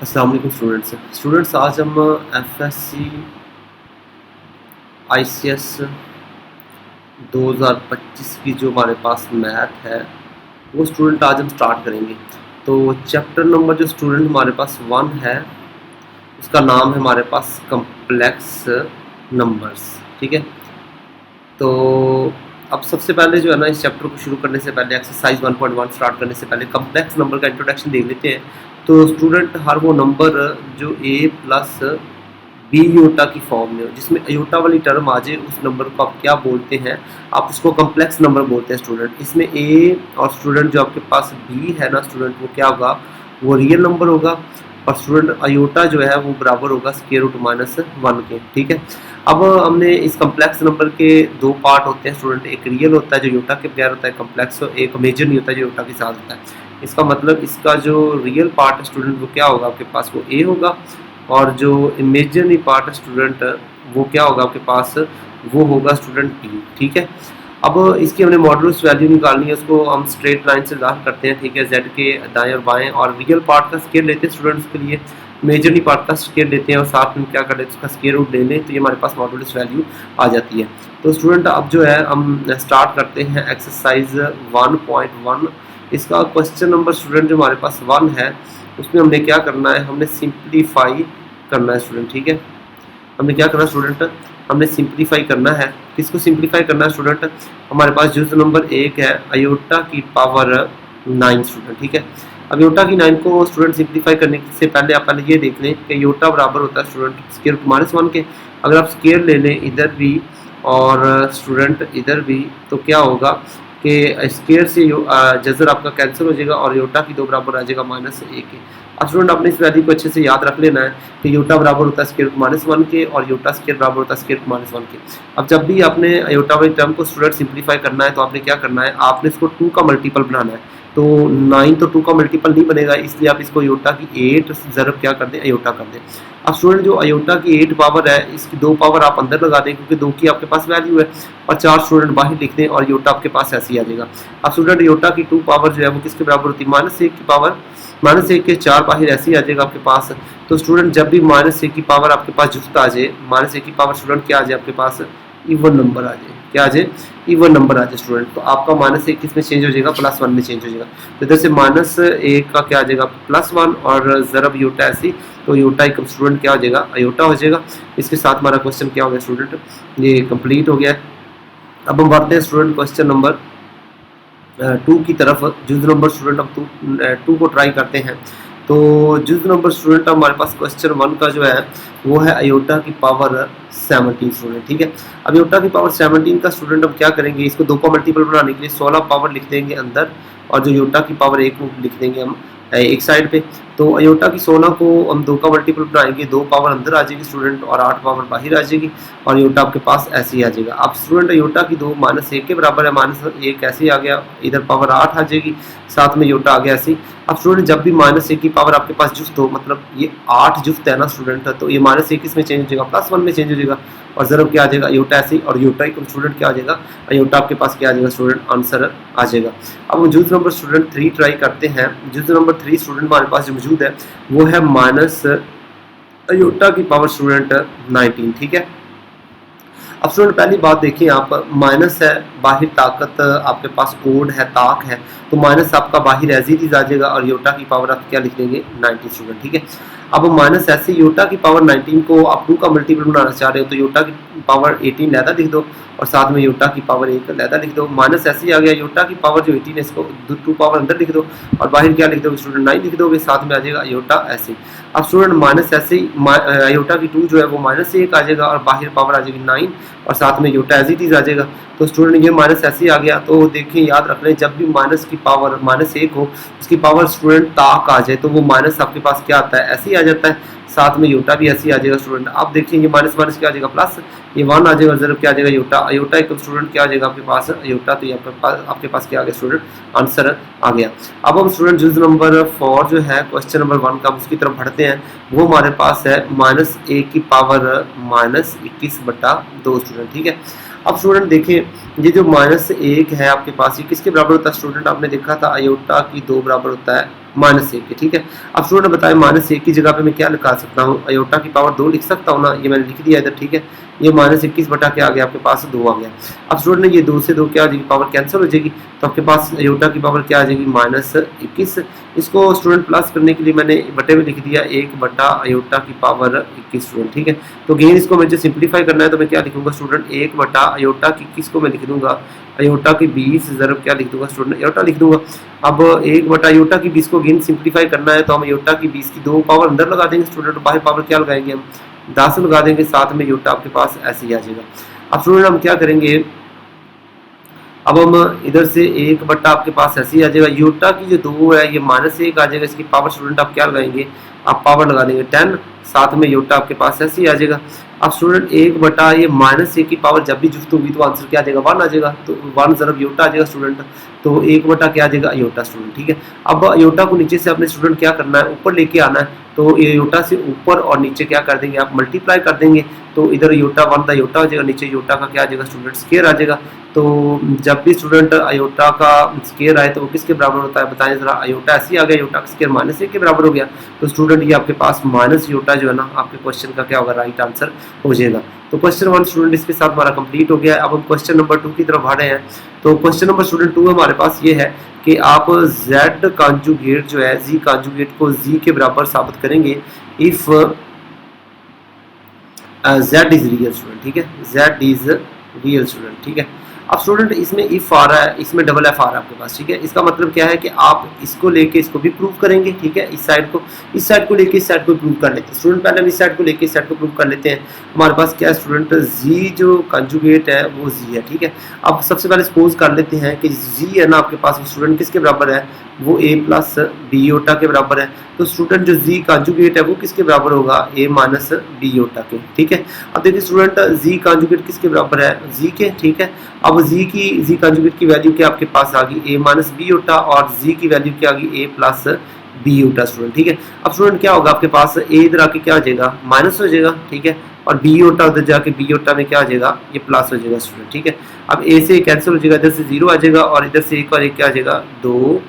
अस्सलाम वालेकुम स्टूडेंट्स आज हम एफएससी आईसीएस 2025 की जो हमारे पास मैथ है वो स्टूडेंट आज हम स्टार्ट करेंगे। तो चैप्टर नंबर जो स्टूडेंट हमारे पास 1 है उसका नाम है हमारे पास कम्प्लेक्स नंबर्स। ठीक है, तो अब सबसे पहले जो है ना इस चैप्टर को शुरू करने से पहले एक्सरसाइज 1.1 स्टार्ट करने से पहले कम्प्लेक्स नंबर का इंट्रोडक्शन देख लेते हैं। तो स्टूडेंट हर वो नंबर जो a प्लस बी योटा की फॉर्म में हो जिसमें अयोटा वाली टर्म आ जाए उस नंबर को आप क्या बोलते हैं, आप उसको कम्प्लेक्स नंबर बोलते हैं स्टूडेंट। इसमें a और स्टूडेंट जो आपके पास b है ना स्टूडेंट, वो क्या होगा, वो रियल नंबर होगा और स्टूडेंट अयोटा जो है वो बराबर होगा स्क्वायर रूट -1 के। ठीक है, अब हमने इस कम्प्लेक्स नंबर के दो पार्ट होते हैं स्टूडेंट, एक रियल होता है जो योटा के बगैर होता है कम्प्लेक्स, और एक मेजर नहीं होता जो योटा के साथ होता है। इसका मतलब इसका जो रियल पार्ट है स्टूडेंट वो क्या होगा आपके पास, वो a होगा, और जो इमेजिनरी पार्ट है स्टूडेंट वो क्या होगा आपके पास, वो होगा स्टूडेंट b। ठीक है, अब इसकी हमने मॉडुलस वैल्यू निकालनी है, उसको हम स्ट्रेट लाइन से ज़ाहिर करते हैं। ठीक है, z के दाएं और बाएं, और रियल पार्ट का स्क्वायर लेते हैं स्टूडेंट्स के लिए, मेजरली पार्ट का स्क्वायर लेते हैं और साथ में क्या कर लेते हैं उसका स्क्वायर रूट ले लें, तो ये हमारे पास मॉडुलस वैल्यू आ जाती है। तो स्टूडेंट अब जो है हम स्टार्ट करते हैं एक्सरसाइज 1.1। इसका क्वेश्चन नंबर स्टूडेंट जो हमारे पास 1 है उसमें हमने क्या करना है, हमने सिंप्लीफाई करना है स्टूडेंट। ठीक है, हमने क्या करना है स्टूडेंट, हमने सिंप्लीफाई करना है। किसको सिंप्लीफाई करना है स्टूडेंट, हमारे पास जुज़ नंबर 1 है अयोटा की पावर 9 स्टूडेंट। ठीक है, अब योटा की 9 को स्टूडेंट सिंप्लीफाई करने से पहले आप पहले ये देख लें कि योटा बराबर होता है स्टूडेंट स्क्वायर रूट -1 के। अगर आप स्क्वायर ले लें इधर भी और स्टूडेंट इधर भी, तो क्या होगा कि स्क्वायर से जज़र आपका कैंसिल हो जाएगा और योटा की 2 बराबर आ जाएगा -1 के। अब स्टूडेंट आपने इस वैल्यू को अच्छे से याद रख लेना है कि योटा बराबर होता है स्क्वायर रूट -1 के और योटा स्क्वायर बराबर होता है स्क्वायर रूट -1 के। अब जब भी आपने योटा वाली टर्म को स्टूडेंट सिंप्लीफाई करना है तो आपने क्या करना है, आपने इसको 2 का मल्टीपल बनाना है। तो 9 तो 2 का मल्टीपल नहीं बनेगा, इसलिए आप इसको अयोटा की 8 ज़रब क्या कर दें, अयोटा कर दें। अब स्टूडेंट जो अयोटा की 8 पावर है इसकी 2 पावर आप अंदर लगा दें क्योंकि 2 की आपके पास वैल्यू है, और 4 स्टूडेंट बाहर लिख दें और योटा आपके पास ऐसे ही आ जाएगा। अब स्टूडेंट योटा की 2 पावर जो है वो किसके बराबर होती है, -1 की पावर, -1 के 4 बाहर ऐसे ही आ जाएगा आपके पास। तो स्टूडेंट जब भी -1 की पावर आपके पास जुस्त आ जाए, -1 की पावर स्टूडेंट क्या आ जाए आपके पास, इवन नंबर आ जाए, क्या आ जाए, इवन नंबर आ जाए स्टूडेंट, तो आपका -1 किस में चेंज हो जाएगा, +1 में चेंज हो जाएगा। तो इधर से -1 का क्या आ जाएगा +1 और ज़रब योटा ऐसी, तो योटा एक स्टूडेंट क्या हो जाएगा, अयोटा हो जाएगा। इसके साथ हमारा क्वेश्चन क्या हो गया स्टूडेंट, ये कंप्लीट हो गया है। अब हम बढ़ते हैं स्टूडेंट क्वेश्चन नंबर 2 की तरफ। जुज़ नंबर स्टूडेंट हम 2 को ट्राई करते हैं। तो जुज़ नंबर स्टूडेंट हमारे पास क्वेश्चन 1 का जो है वो है अयोटा की पावर 17 स्टूडेंट। ठीक है, अब अयोटा की पावर 17 का स्टूडेंट हम क्या करेंगे, इसको 2 का मल्टीपल बनाने के लिए 16 पावर लिख देंगे अंदर, और जो योटा की पावर 1 को लिख देंगे हम एक साइड पे। तो अयोटा की 16 को हम 2 का मल्टीपल बनाएंगे, 2 पावर अंदर आ जाएगी स्टूडेंट और 8 पावर बाहर आ जाएगी, और योटा आपके पास ऐसे ही आ जाएगा। अब स्टूडेंट योटा की 2 -1 के बराबर है, -1 ऐसे ही आ गया, इधर पावर 8 आ जाएगी, साथ में योटा आ गया ऐसे ही। अब स्टूडेंट जब भी -1 की पावर आपके पास जुस्त हो, मतलब ये 8 जुस्त है ना स्टूडेंट, तो ये -1 किस में चेंज हो जाएगा, +1 में चेंज हो जाएगा, और ज़रब क्या आ जाएगा, योटा ऐसे ही, और योटा एक स्टूडेंट क्या आ जाएगा, योटा आपके पास क्या आ जाएगा स्टूडेंट, आंसर आ जाएगा। अब हम जुज़ नंबर स्टूडेंट 3 ट्राई करते हैं। जुज़ नंबर 3 स्टूडेंट हमारे पास जो मौजूद है वो है माइनस अयोटा की पावर स्टूडेंट 19। ठीक है, अब स्टूडेंट पहली बात देखिए, आप माइनस है, बाहर ताकत आपके पास कोड है, ताक है, तो माइनस आपका बाहर एज इट इज आ जाएगा और योटा की पावर आप क्या लिख देंगे, 19 स्टूडेंट। ठीक है, अब माइनस ऐसे योटा की पावर 19 को आप 2 का मल्टीपल बनाना चाह रहे हो, तो योटा की पावर 18 लहदा लिख दो और साथ में योटा की पावर 1 लहदा लिख दो। माइनस ऐसे ही आ गया, योटा की पावर जो 18 है इसको 2 पावर अंदर लिख दो और बाहर क्या लिख दोगे स्टूडेंट, 9 लिख दोगे, साथ में आ जाएगा योटा ऐसे। अब स्टूडेंट माइनस ऐसे ही योटा की 2 जो है वो -1 आ जाएगा और बाहर पावर आ जाएगी 9 और साथ में योटा एज इट इज आ जाएगा। तो स्टूडेंट ये माइनस ऐसे ही आ गया। तो देखिए याद रख लें, जब भी माइनस की पावर -1 हो उसकी पावर स्टूडेंट ताक आ जाए तो वो माइनस आपके पास क्या आता है, ऐसे ही आ जाता है, साथ में योटा भी ऐसे ही आ जाएगा स्टूडेंट। आप देखिए ये माइनस माइनस क्या आ जाएगा प्लस, ये 1 आ जाएगा, ज़रूर क्या आ जाएगा योटा, योटा एक स्टूडेंट क्या आ जाएगा आपके पास, योटा, तो ये आपके पास क्या आ गया स्टूडेंट, आंसर आ गया। अब हम स्टूडेंट जुज़ नंबर 4 जो है क्वेश्चन नंबर 1 का उसकी तरफ बढ़ते हैं। वो हमारे पास है -1 की पावर -21/2 स्टूडेंट। ठीक है, अब स्टूडेंट देखें, ये जो -1 है आपके पास, ये किसके बराबर होता है स्टूडेंट? आपने देखा था आयोटा की 2 बराबर होता है -1 के, ठीक है। अब स्टूडेंट बताएं -1 की जगह पे मैं क्या लिखा सकता हूँ? आयोटा की पावर 2 लिख सकता हूँ ना, ये मैंने लिख दिया इधर, ठीक है। ये -21 बटा क्या आ गया आपके पास? 2 आ गया। अब स्टूडेंट ये 2 से 2 क्या आ जाएगी? पावर कैंसिल हो जाएगी, तो आपके पास आयोटा की पावर क्या आ जाएगी? -21। इसको स्टूडेंट प्लस करने के लिए मैंने बटे में लिख दिया 1 बटा आयोटा की पावर 21 स्टूडेंट, ठीक है। तो अगेन इसको मुझे सिंप्लीफाई करना है, तो मैं क्या लिखूंगा स्टूडेंट? 1 बटा आयोटा की 21 को मैं लिख दूंगा आयोटा की 20 ज़रब क्या लिख दूंगा स्टूडेंट? आयोटा लिख दूंगा। अब 1 बटा आयोटा की 20 को अगेन सिंप्लीफाई करना है, तो हम आयोटा की 20 की 2 पावर अंदर लगा देंगे स्टूडेंट, बाहर पावर क्या लगाएंगे हम? 10 लगा देंगे, साथ में आयोटा आपके पास ऐसे ही आ जाएगा। अब स्टूडेंट हम क्या करेंगे, अब हम इधर से 1 बट्टा आपके पास ऐसे ही आ जाएगा। आयोटा की जो 2 है ये -1 आ जाएगा, इसकी पावर स्टूडेंट आप क्या लगाएंगे? आप पावर लगा देंगे 10, साथ में आयोटा आपके पास ऐसे ही आ जाएगा। अब स्टूडेंट 1 बटा ये -1 की पावर जब भी जुफ्त होगी तो आंसर क्या आ जाएगा? 1 आ जाएगा, तो 1 ज़रब आयोटा आ जाएगा स्टूडेंट, तो 1 बटा क्या आ जाएगा? आयोटा स्टूडेंट, ठीक है। अब आयोटा को नीचे से अपने स्टूडेंट क्या करना है? ऊपर लेके आना है, तो आयोटा से ऊपर और नीचे क्या कर देंगे आप? मल्टीप्लाई कर देंगे, तो इधर आयोटा 1 का आयोटा हो जाएगा, नीचे आयोटा का क्या आ जाएगा स्टूडेंट? स्क्वायर आ जाएगा। तो जब भी स्टूडेंट आयोटा का स्क्वायर आए तो वो किसके बराबर होता है? बताएं जरा। आयोटा ऐसे ही आ गया, आयोटा का स्क्वायर -1 के बराबर हो गया, तो स्टूडेंट ये आपके पास माइनस आयोटा जो है ना आपके क्वेश्चन का क्या होगा? राइट आंसर हो जाएगा। तो क्वेश्चन 1 स्टूडेंट इसके साथ हमारा कंप्लीट हो गया है। अब हम क्वेश्चन नंबर 2 की तरफ बढ़ रहे हैं। तो क्वेश्चन नंबर स्टूडेंट 2 हमारे पास ये है कि आप z कॉन्जुगेट जो है z कॉन्जुगेट को z के बराबर साबित करेंगे if z is real student, ठीक है। z इज रियल स्टूडेंट, ठीक है। अब स्टूडेंट इसमें इफ आ रहा है, इसमें डबल एफ आ रहा है आपके पास, ठीक है। इसका मतलब क्या है कि आप इसको लेके इसको भी प्रूव करेंगे, ठीक है। इस साइड को लेके इस साइड को प्रूव कर लेते हैं स्टूडेंट। पहले हम इस साइड को लेके इस साइड को प्रूव कर लेते हैं। हमारे पास क्या है स्टूडेंट? जी जो कंजुगेट है वो जी है, ठीक है। अब सबसे पहले सपोज कर लेते हैं कि जी है ना आपके पास स्टूडेंट किसके बराबर है? वो a प्लस बी योटा के बराबर है। तो स्टूडेंट जो जी कॉन्जुगेट है वो किसके बराबर होगा? a माइनस बी योटा के, ठीक है। अब देखिए स्टूडेंट जी कॉन्जुगेट किसके बराबर है? जी के, ठीक है। अब जी कॉन्जुगेट की वैल्यू क्या आपके पास आ गई? a माइनस बी योटा, और जी की वैल्यू क्या आ गई? a plus B iota student, ठीक है। अब स्टूडेंट क्या होगा आपके पास? a इधर आके क्या आ जाएगा? माइनस हो जाएगा, ठीक है। और बी योटा उधर जाके बी योटा में क्या आ जाएगा? ये प्लस हो जाएगा स्टूडेंट, ठीक है। अब a से कैंसिल हो जाएगा, इधर से 0 आ जाएगा, और इधर से एक और एक क्या आ जाएगा? 2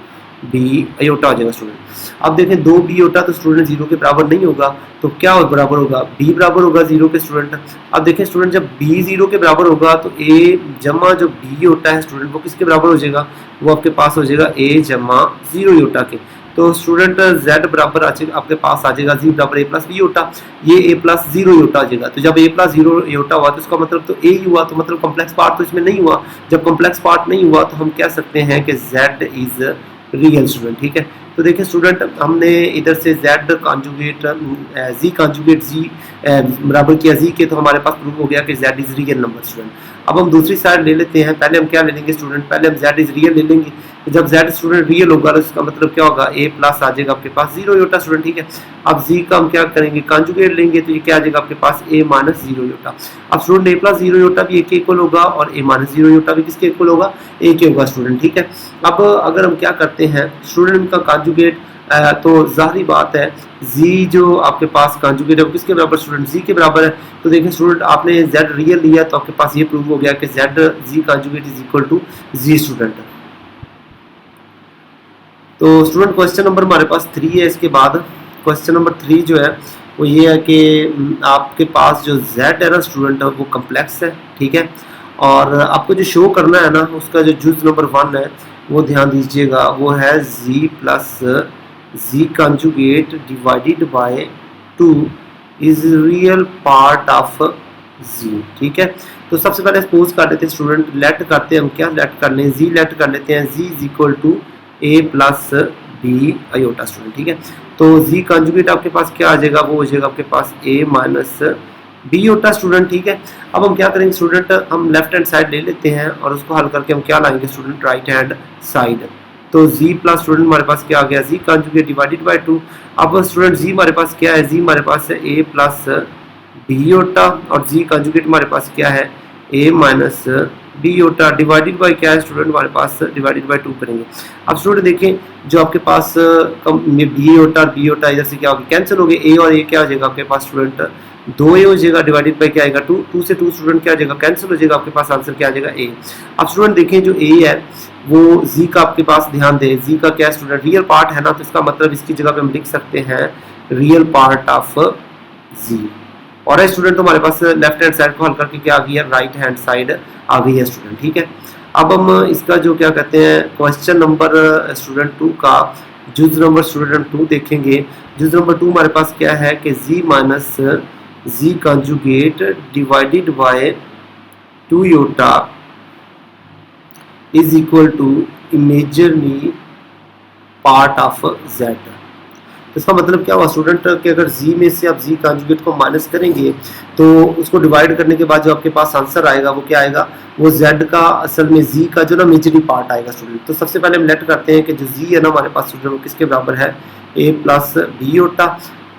बी आयोटा हो जाएगा स्टूडेंट। अब देखें 2 बी आयोटा तो स्टूडेंट 0 के बराबर नहीं होगा, तो क्या बराबर होगा? b बराबर होगा 0 के स्टूडेंट। अब देखें स्टूडेंट जब b 0 के बराबर होगा तो a जमा जो b आयोटा है स्टूडेंट वो किसके बराबर हो जाएगा? वो आपके पास हो जाएगा a जमा 0 आयोटा के। तो स्टूडेंट z बराबर आपके पास आ जाएगा z बराबर a प्लस बी आयोटा, ये a प्लस 0 आयोटा आ जाएगा। तो जब a प्लस 0 आयोटा हुआ तो इसका मतलब तो a ही हुआ, तो मतलब कॉम्प्लेक्स पार्ट तो इसमें नहीं हुआ। जब कॉम्प्लेक्स पार्ट नहीं हुआ तो हम कह सकते हैं कि z इज रियल स्टूडेंट, ठीक है। तो देखिए स्टूडेंट हमने इधर से z conjugate z conjugate z बराबर किया z के, तो हमारे पास प्रूव हो गया कि z is real number student. अब हम दूसरी साइड ले लेते हैं। पहले हम क्या ले लेंगे स्टूडेंट? पहले हम z इज रियल ले लेंगे। तो जब z स्टूडेंट रियल होगा तो इसका मतलब क्या होगा? a प्लस आ जाएगा आपके पास 0 आयोटा स्टूडेंट, ठीक है। अब z का हम क्या करेंगे? कॉन्जुगेट लेंगे, तो ये क्या आ जाएगा आपके पास? a minus 0 iota. अब स्टूडेंट a प्लस 0 आयोटा भी a के इक्वल होगा, और a माइनस 0 आयोटा भी किसके इक्वल होगा? a के होगा स्टूडेंट, ठीक है। अब अगर हम क्या करते हैं स्टूडेंट का कॉन्जुगेट, तो जाहिर बात है z जो आपके पास कॉन्जुगेट है वो किसके बराबर स्टूडेंट? z के बराबर है। तो देखिए स्टूडेंट आपने z रियल लिया तो आपके पास ये प्रूव हो गया कि z conjugate is equal to z student. तो स्टूडेंट क्वेश्चन नंबर हमारे पास 3 है। इसके बाद क्वेश्चन नंबर 3 जो है वो ये है कि आपके पास जो z है ना स्टूडेंट वो कम्प्लेक्स है, ठीक है। और आपको जो शो करना है ना उसका जो जुज नंबर 1 है वो ध्यान दीजिएगा, वो है z plus z conjugate divided by 2 is real part of z, ठीक है। तो सबसे पहले सपोज कर लेते हैं स्टूडेंट, लेट करते हैं हम, क्या लेट कर लें? z लेट कर लेते हैं, z is equal to a plus B iota student, ठीक है। तो z कंजुगेट आपके पास क्या आ जाएगा? वो हो जाएगा आपके पास a minus B iota student, ठीक है। अब हम क्या करेंगे स्टूडेंट? हम लेफ्ट हैंड साइड ले लेते हैं और उसको हल करके हम क्या लाएंगे स्टूडेंट? Right hand side. तो z प्लस स्टूडेंट हमारे पास क्या आ गया? z conjugate divided by 2। अब स्टूडेंट z हमारे पास क्या है? z हमारे पास है a प्लस बी आयोटा, और z कंजुगेट हमारे पास क्या है? a minus B iota divided by क्या है स्टूडेंट? हमारे पास डिवाइडेड बाय 2 करेंगे। अब स्टूडेंट देखें जो आपके पास बी आयोटा और बी आयोटा इधर से क्या होगा? कैंसिल हो गए, a और a क्या आ जाएगा आपके पास स्टूडेंट? 2a हो जाएगा, डिवाइडेड बाई क्या आएगा 2, 2 से 2 स्टूडेंट क्या आ जाएगा, कैंसिल हो जाएगा, आपके पास आंसर क्या आ जाएगा a। अब स्टूडेंट देखें जो a है वो z का आपके पास ध्यान दें, z का क्या स्टूडेंट रियल पार्ट है ना, तो इसका मतलब इसकी जगह पे हम लिख सकते हैं रियल पार्ट ऑफ z। और स्टूडेंट तो हमारे पास लेफ्ट हैंड साइड को हल करके क्या आ गई है, राइट हैंड साइड आ गई है स्टूडेंट, ठीक है। अब हम इसका जो क्या कहते हैं क्वेश्चन नंबर स्टूडेंट 2 का जुज नंबर स्टूडेंट 2 देखेंगे। जुज नंबर 2 हमारे पास क्या है कि z minus z conjugate divided by 2 iota is equal to imaginary part of z। तो इसका मतलब क्या हुआ स्टूडेंट कि अगर z में से आप z कंजुगेट को माइनस करेंगे तो उसको डिवाइड करने के बाद जो आपके पास आंसर आएगा वो क्या आएगा, वो z का असल में z का जो ना इमेजिनरी पार्ट आएगा स्टूडेंट। तो सबसे पहले हम लेट करते हैं कि जो z है ना हमारे पास स्टूडेंट वो किसके बराबर है, a प्लस b होता।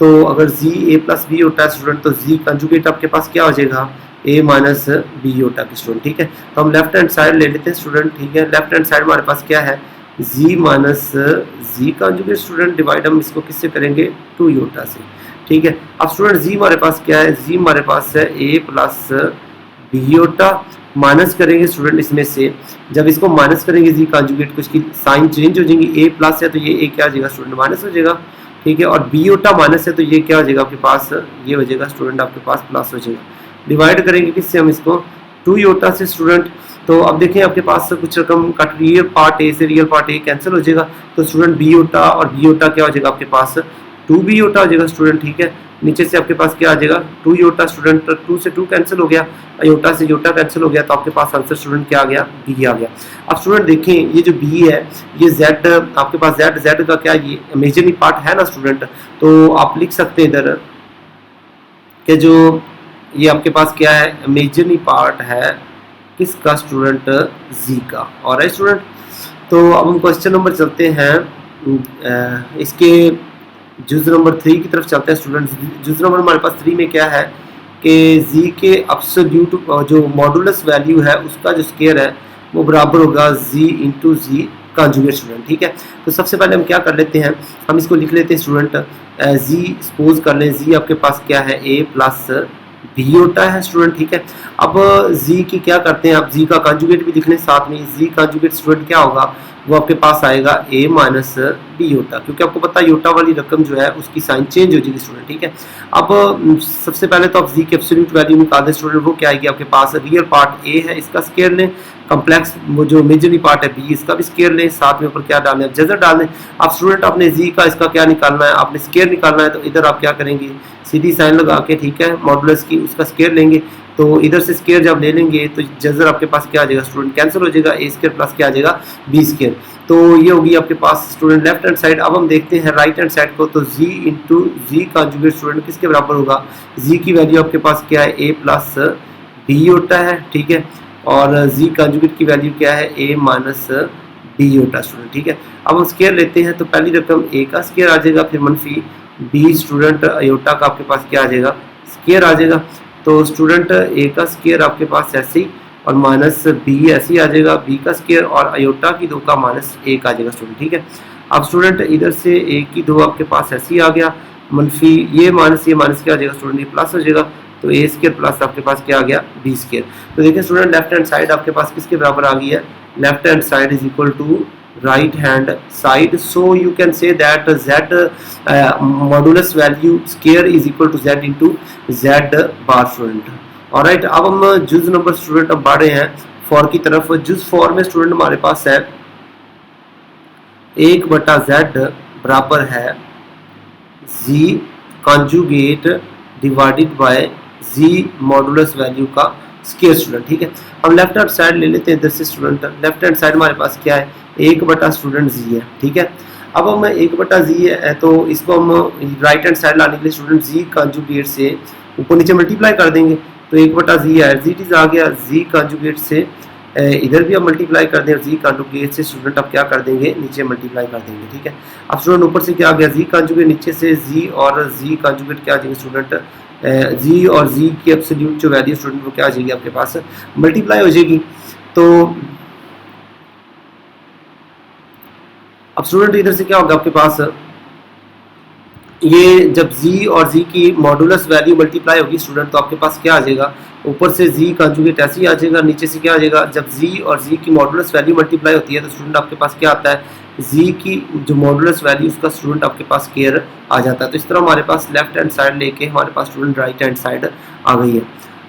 तो अगर z a प्लस b होता है स्टूडेंट तो z कंजुगेट आपके पास क्या हो जाएगा, a माइनस b होता है स्टूडेंट, ठीक है। तो हम लेफ्ट हैंड साइड ले लेते हैं स्टूडेंट, ठीक है। लेफ्ट हैंड साइड हमारे पास क्या है, z minus z conjugate student divide हम इसको किससे करेंगे 2 योटा से, ठीक है। अब स्टूडेंट z हमारे पास क्या है, z हमारे पास है a plus b iota, minus करेंगे स्टूडेंट इसमें से, जब इसको माइनस करेंगे z कंजुगेट को इसकी साइन चेंज हो जाएंगी, a प्लस है तो ये a क्या हो जाएगा स्टूडेंट माइनस हो जाएगा, ठीक है। और b योटा माइनस है तो ये क्या हो जाएगा आपके पास, ये हो जाएगा स्टूडेंट आपके पास प्लस हो जाएगा। डिवाइड करेंगे किससे हम इसको 2 योटा से स्टूडेंट। तो अब देखें आपके पास कुछ रकम कट रियल पार्ट ए से रियल पार्ट ए कैंसिल हो जाएगा, तो स्टूडेंट बी योटा और बी योटा क्या हो जाएगा आपके पास 2b योटा हो जाएगा स्टूडेंट, ठीक है। नीचे से आपके पास क्या आ जाएगा 2 योटा स्टूडेंट, 2 से 2 कैंसिल हो गया, योटा से योटा कैंसिल हो गया, तो आपके पास आंसर स्टूडेंट क्या आ गया, b आ गया। अब स्टूडेंट देखें ये जो b है ये z आपके पास z का क्या ये इमेजिनरी पार्ट है ना स्टूडेंट, तो आप लिख सकते हैं इधर कि जो ये आपके पास क्या है इमेजिनरी पार्ट है किसका स्टूडेंट z का। और स्टूडेंट तो अब हम क्वेश्चन नंबर चलते हैं इसके जुज नंबर 3 की तरफ चलते हैं स्टूडेंट। जुज नंबर हमारे पास 3 में क्या है कि z के एब्सोल्यूट जो मॉडुलस वैल्यू है उसका जो स्क्वायर है वो बराबर होगा z into z conjugate student, ठीक है। तो सबसे पहले हम क्या कर लेते हैं, हम इसको लिख लेते हैं स्टूडेंट z सपोज कर लें z आपके पास क्या है a प्लस b होता है स्टूडेंट, ठीक है। अब z की क्या करते हैं, आप z का कंजुगेट भी लिख लें साथ में, z कंजुगेट स्टूडेंट क्या होगा वो आपके पास आएगा a माइनस b होता, क्योंकि आपको पता है योटा वाली रकम जो है उसकी साइन चेंज हो जाएगी स्टूडेंट, ठीक है। अब सबसे पहले तो आप z की एब्सोल्यूट वैल्यू निकाल दें स्टूडेंट, वो क्या आएगी आपके पास रियल पार्ट a है इसका स्क्वायर लें, कॉम्प्लेक्स वो जो इमेजिनरी पार्ट है b इसका भी स्क्वायर लें, साथ में ऊपर क्या डालें जजर डालें। अब स्टूडेंट आपने z का इसका क्या निकालना है, आपने स्क्वायर निकालना है, तो इधर आप क्या करेंगे सीधी साइन लगा के, ठीक है, मॉडुलस की उसका स्क्वायर लेंगे, तो इधर से स्क्वायर जब ले लेंगे तो जजर आपके पास क्या आ जाएगा स्टूडेंट कैंसिल हो जाएगा, a स्क्वायर प्लस क्या आ जाएगा b स्क्वायर। तो ये होगी आपके पास स्टूडेंट लेफ्ट हैंड साइड। अब हम देखते हैं राइट हैंड साइड को, तो z इंटू जी कंजुगेट स्टूडेंट किसके बराबर होगा, z की वैल्यू आपके पास क्या है a प्लस b होता है, ठीक है, और z कंजुगेट की वैल्यू क्या है a माइनस b होता स्टूडेंट, ठीक है। अब हम स्क्वायर लेते हैं तो पहली रकम a का स्क्वायर आ जाएगा, फिर मनफी b स्टूडेंट अयोटा का आपके पास क्या आ जाएगा स्क्वायर आ जाएगा, तो स्टूडेंट a का स्क्वायर आपके पास ऐसे ही और माइनस b ऐसे ही आ जाएगा, b का स्क्वायर और अयोटा की 2 का माइनस 1 आ जाएगा स्टूडेंट, ठीक है। अब स्टूडेंट इधर से a की 2 आपके पास ऐसे ही आ गया, मनफी ये माइनस क्या आ जाएगा स्टूडेंट, ये प्लस हो जाएगा, तो a स्क्वायर प्लस आपके पास क्या आ गया b स्क्वायर। तो देखिए स्टूडेंट लेफ्ट हैंड साइड आपके पास किसके बराबर आ गई है, left hand side is equal to right hand side, so you can say that z modulus value square is equal to z into z bar student। alright, अब हम जुज number student अब बढ़ रहे हैं फॉर की तरफ। जुज फॉर में student हमारे पास है 1/z बराबर है z conjugate divided bye z modulus value का स्क्वायर स्टूडेंट, ठीक है। हम लेफ्ट हैंड साइड ले लेते हैं इधर से स्टूडेंट, लेफ्ट हैंड साइड हमारे पास क्या है 1/z है, ठीक है। अब हम 1/z है तो इसको हम राइट हैंड साइड लाने के लिए स्टूडेंट z कंजुगेट से ऊपर नीचे मल्टीप्लाई कर देंगे, तो 1/z है z इज आ गया, z कंजुगेट से इधर भी हम मल्टीप्लाई कर दें, z कंजुगेट से स्टूडेंट अब क्या कर देंगे नीचे मल्टीप्लाई कर देंगे, ठीक है। अब स्टूडेंट ऊपर से क्या आ गया z कंजुगेट, नीचे से z और z कंजुगेट क्या आ जाएंगे स्टूडेंट z और z की एब्सोल्यूट जो वैल्यू स्टूडेंट वो क्या आ जाएगी आपके पास मल्टीप्लाई हो जाएगी। तो अब स्टूडेंट इधर से क्या होगा आपके पास ये जब z और z की मॉडुलस वैल्यू मल्टीप्लाई होगी स्टूडेंट, तो आपके पास क्या आ जाएगा, ऊपर से z कंजुगेट ऐसे ही आ जाएगा, नीचे से क्या आ जाएगा, जब z और z की मॉडुलस वैल्यू मल्टीप्लाई होती है तो स्टूडेंट आपके पास क्या आता है, z की जो मॉडुलस वैल्यू उसका स्टूडेंट आपके पास स्क्वायर आ जाता है। तो इस तरह हमारे पास लेफ्ट हैंड साइड लेके हमारे पास स्टूडेंट राइट हैंड साइड आ गई है।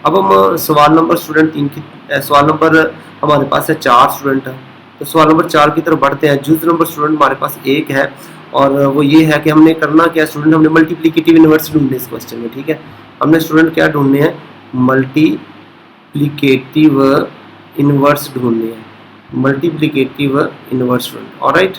अब हम सवाल नंबर स्टूडेंट 3 की सवाल नंबर हमारे पास है 4 स्टूडेंट है, तो सवाल नंबर 4 की तरफ बढ़ते हैं। जुज नंबर स्टूडेंट हमारे पास 1 है और वो ये है कि हमने करना क्या स्टूडेंट, हमने मल्टीप्लिकेटिव इनवर्स ढूंढने इस क्वेश्चन में, ठीक है। हमने स्टूडेंट क्या ढूंढने हैं, मल्टीप्लिकेटिव इनवर्स ढूंढने हैं, मल्टीप्लिकेटिव इनवर्स ढूंढ। ऑलराइट,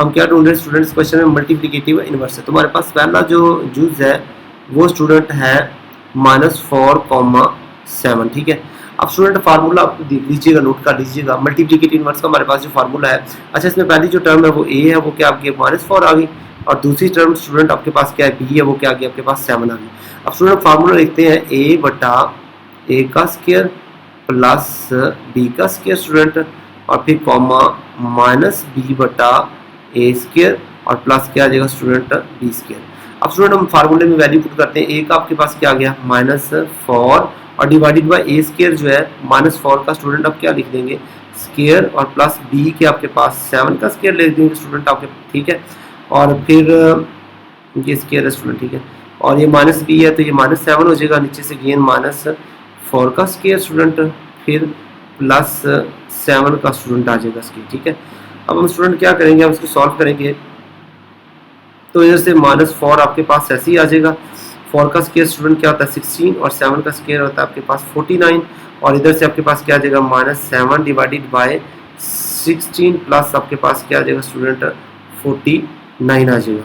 हम क्या ढूंढ रहे हैं स्टूडेंट इस क्वेश्चन में, मल्टीप्लिकेटिव इनवर्स है। तो हमारे पास पहला जो जुज है वो स्टूडेंट है -4,7, ठीक है। अब स्टूडेंट फार्मूला आप देख लीजिएगा, नोट कर लीजिएगा, मल्टीप्लिकेटिव इनवर्स का हमारे पास जो फार्मूला है, अच्छा इसमें पहली जो टर्म है वो a है, वो क्या आपके -4 आ गई, और दूसरी टर्म स्टूडेंट आपके पास क्या है b है, वो क्या आ गई आपके पास 7 आ गई। अब स्टूडेंट फार्मूला लिखते हैं a बटा a का स्क्वायर प्लस b का स्क्वायर स्टूडेंट, और फिर कॉमा -b बटा a स्क्वायर और प्लस क्या आ जाएगा स्टूडेंट b स्क्वायर। अब स्टूडेंट हम फार्मूले में वैल्यू पुट करते हैं, a का आपके पास क्या आ गया -4 और डिवाइडेड बाय a स्क्वायर जो है -4 का स्टूडेंट आप क्या लिख देंगे स्क्वायर, और प्लस b के आपके पास 7 का स्क्वायर लिख देंगे स्टूडेंट आपके, ठीक है। और फिर ये स्क्वायर है स्टूडेंट, ठीक है, और ये -b है तो ये -7 हो जाएगा, नीचे से गेन -4 का स्क्वायर स्टूडेंट, फिर प्लस 7 का स्टूडेंट आ जाएगा स्क्वायर, ठीक है। अब हम स्टूडेंट क्या करेंगे, हम इसको सॉल्व करेंगे, तो इधर से -4 आपके पास ऐसे ही आ जाएगा, 4 का स्क्वायर स्टूडेंट क्या होता है 16 और 7 का स्क्वायर होता है आपके पास 49, और इधर से आपके पास क्या आ जाएगा -7 डिवाइडेड बाय 16 प्लस आपके पास क्या आ जाएगा स्टूडेंट 49 आ जाएगा।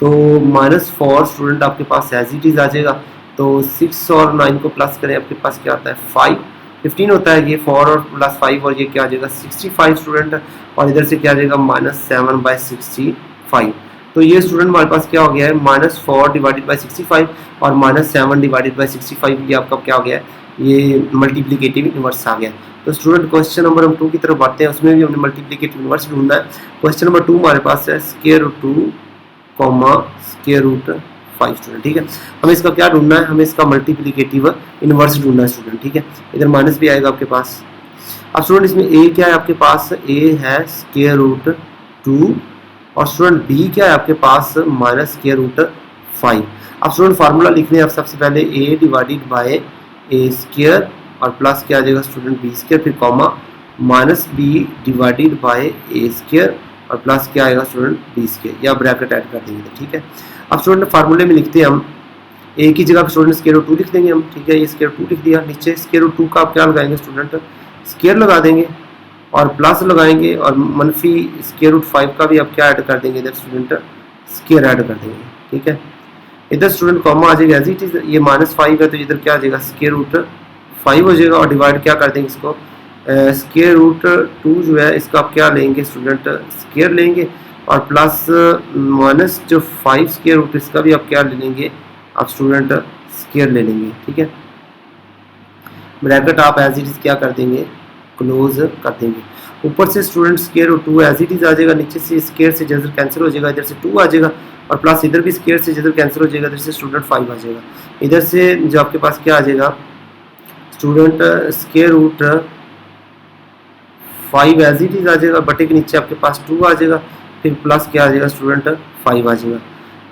तो -4 स्टूडेंट आपके पास एज इट इज आ जाएगा, तो 6 और 9 को प्लस करें आपके पास क्या आता है 15 होता है, ये 4 और प्लस 5 और ये क्या आ जाएगा 65 स्टूडेंट, और इधर से क्या आ जाएगा -7/65। तो ये स्टूडेंट हमारे पास क्या हो गया है -4 डिवाइडेड बाई 65 और -7 डिवाइडेड बाई 65, ये आपका क्या हो गया है, ये मल्टीप्लिकेटिव इनवर्स आ गया। तो स्टूडेंट क्वेश्चन नंबर हम 2 की तरफ बढ़ते हैं, उसमें भी हमने मल्टीप्लिकेटिव इनवर्स ढूंढना है। क्वेश्चन नंबर 2 हमारे पास है √2, √5 स्टूडेंट, ठीक है। हमें इसका क्या ढूंढना है, हमें इसका मल्टीप्लिकेटिव इनवर्स ढूंढना है स्टूडेंट, ठीक है। इधर माइनस भी आएगा आपके पास। अब स्टूडेंट इसमें a क्या है आपके पास, a है √2 और स्टूडेंट b क्या है आपके पास -√5। अब स्टूडेंट फार्मूला लिखने हैं आप सबसे पहले a divided by a square और प्लस क्या आ जाएगा स्टूडेंट b स्क्वायर, फिर comma -b divided by a square और प्लस क्या आएगा स्टूडेंट b स्क्वायर, या ब्रैकेट ऐड कर देंगे, ठीक है। अब स्टूडेंट फार्मूले में लिखते हैं हम a की जगह स्टूडेंट √2 लिख देंगे हम, ठीक है, ये √2 लिख दिया, नीचे √2 का आप क्या लगाएंगे स्टूडेंट स्क्वायर लगा देंगे और प्लस लगाएंगे, और मनफी √5 का भी आप क्या ऐड कर देंगे इधर स्टूडेंट स्क्वायर ऐड कर देंगे, ठीक है। इधर स्टूडेंट कॉमा आ जाएगा एज इट इज, ये -5 है तो इधर क्या आ जाएगा √5 हो जाएगा, और डिवाइड क्या कर देंगे इसको √2 जो है इसका आप क्या लेंगे स्टूडेंट स्क्वायर लेंगे, और प्लस माइनस जो 5 स्क्वायर रूट इसका भी आप क्या ले लेंगे आप स्टूडेंट स्क्वायर ले लेंगे, ठीक है। ब्रैकेट आप एज इट इज क्या कर देंगे क्लोज कर देंगे। ऊपर से स्टूडेंट √2 एज इट इज आ जाएगा, नीचे से स्क्वायर से जजर कैंसिल हो जाएगा, इधर से 2 आ जाएगा, और प्लस इधर भी स्क्वायर से जजर कैंसिल हो जाएगा, इधर से स्टूडेंट 5 आ जाएगा। इधर से जो आपके पास क्या आ जाएगा स्टूडेंट √5 एज इट इज आ जाएगा, बटे के नीचे आपके पास 2 आ जाएगा, फिर प्लस क्या आ जाएगा स्टूडेंट 5 आ जाएगा।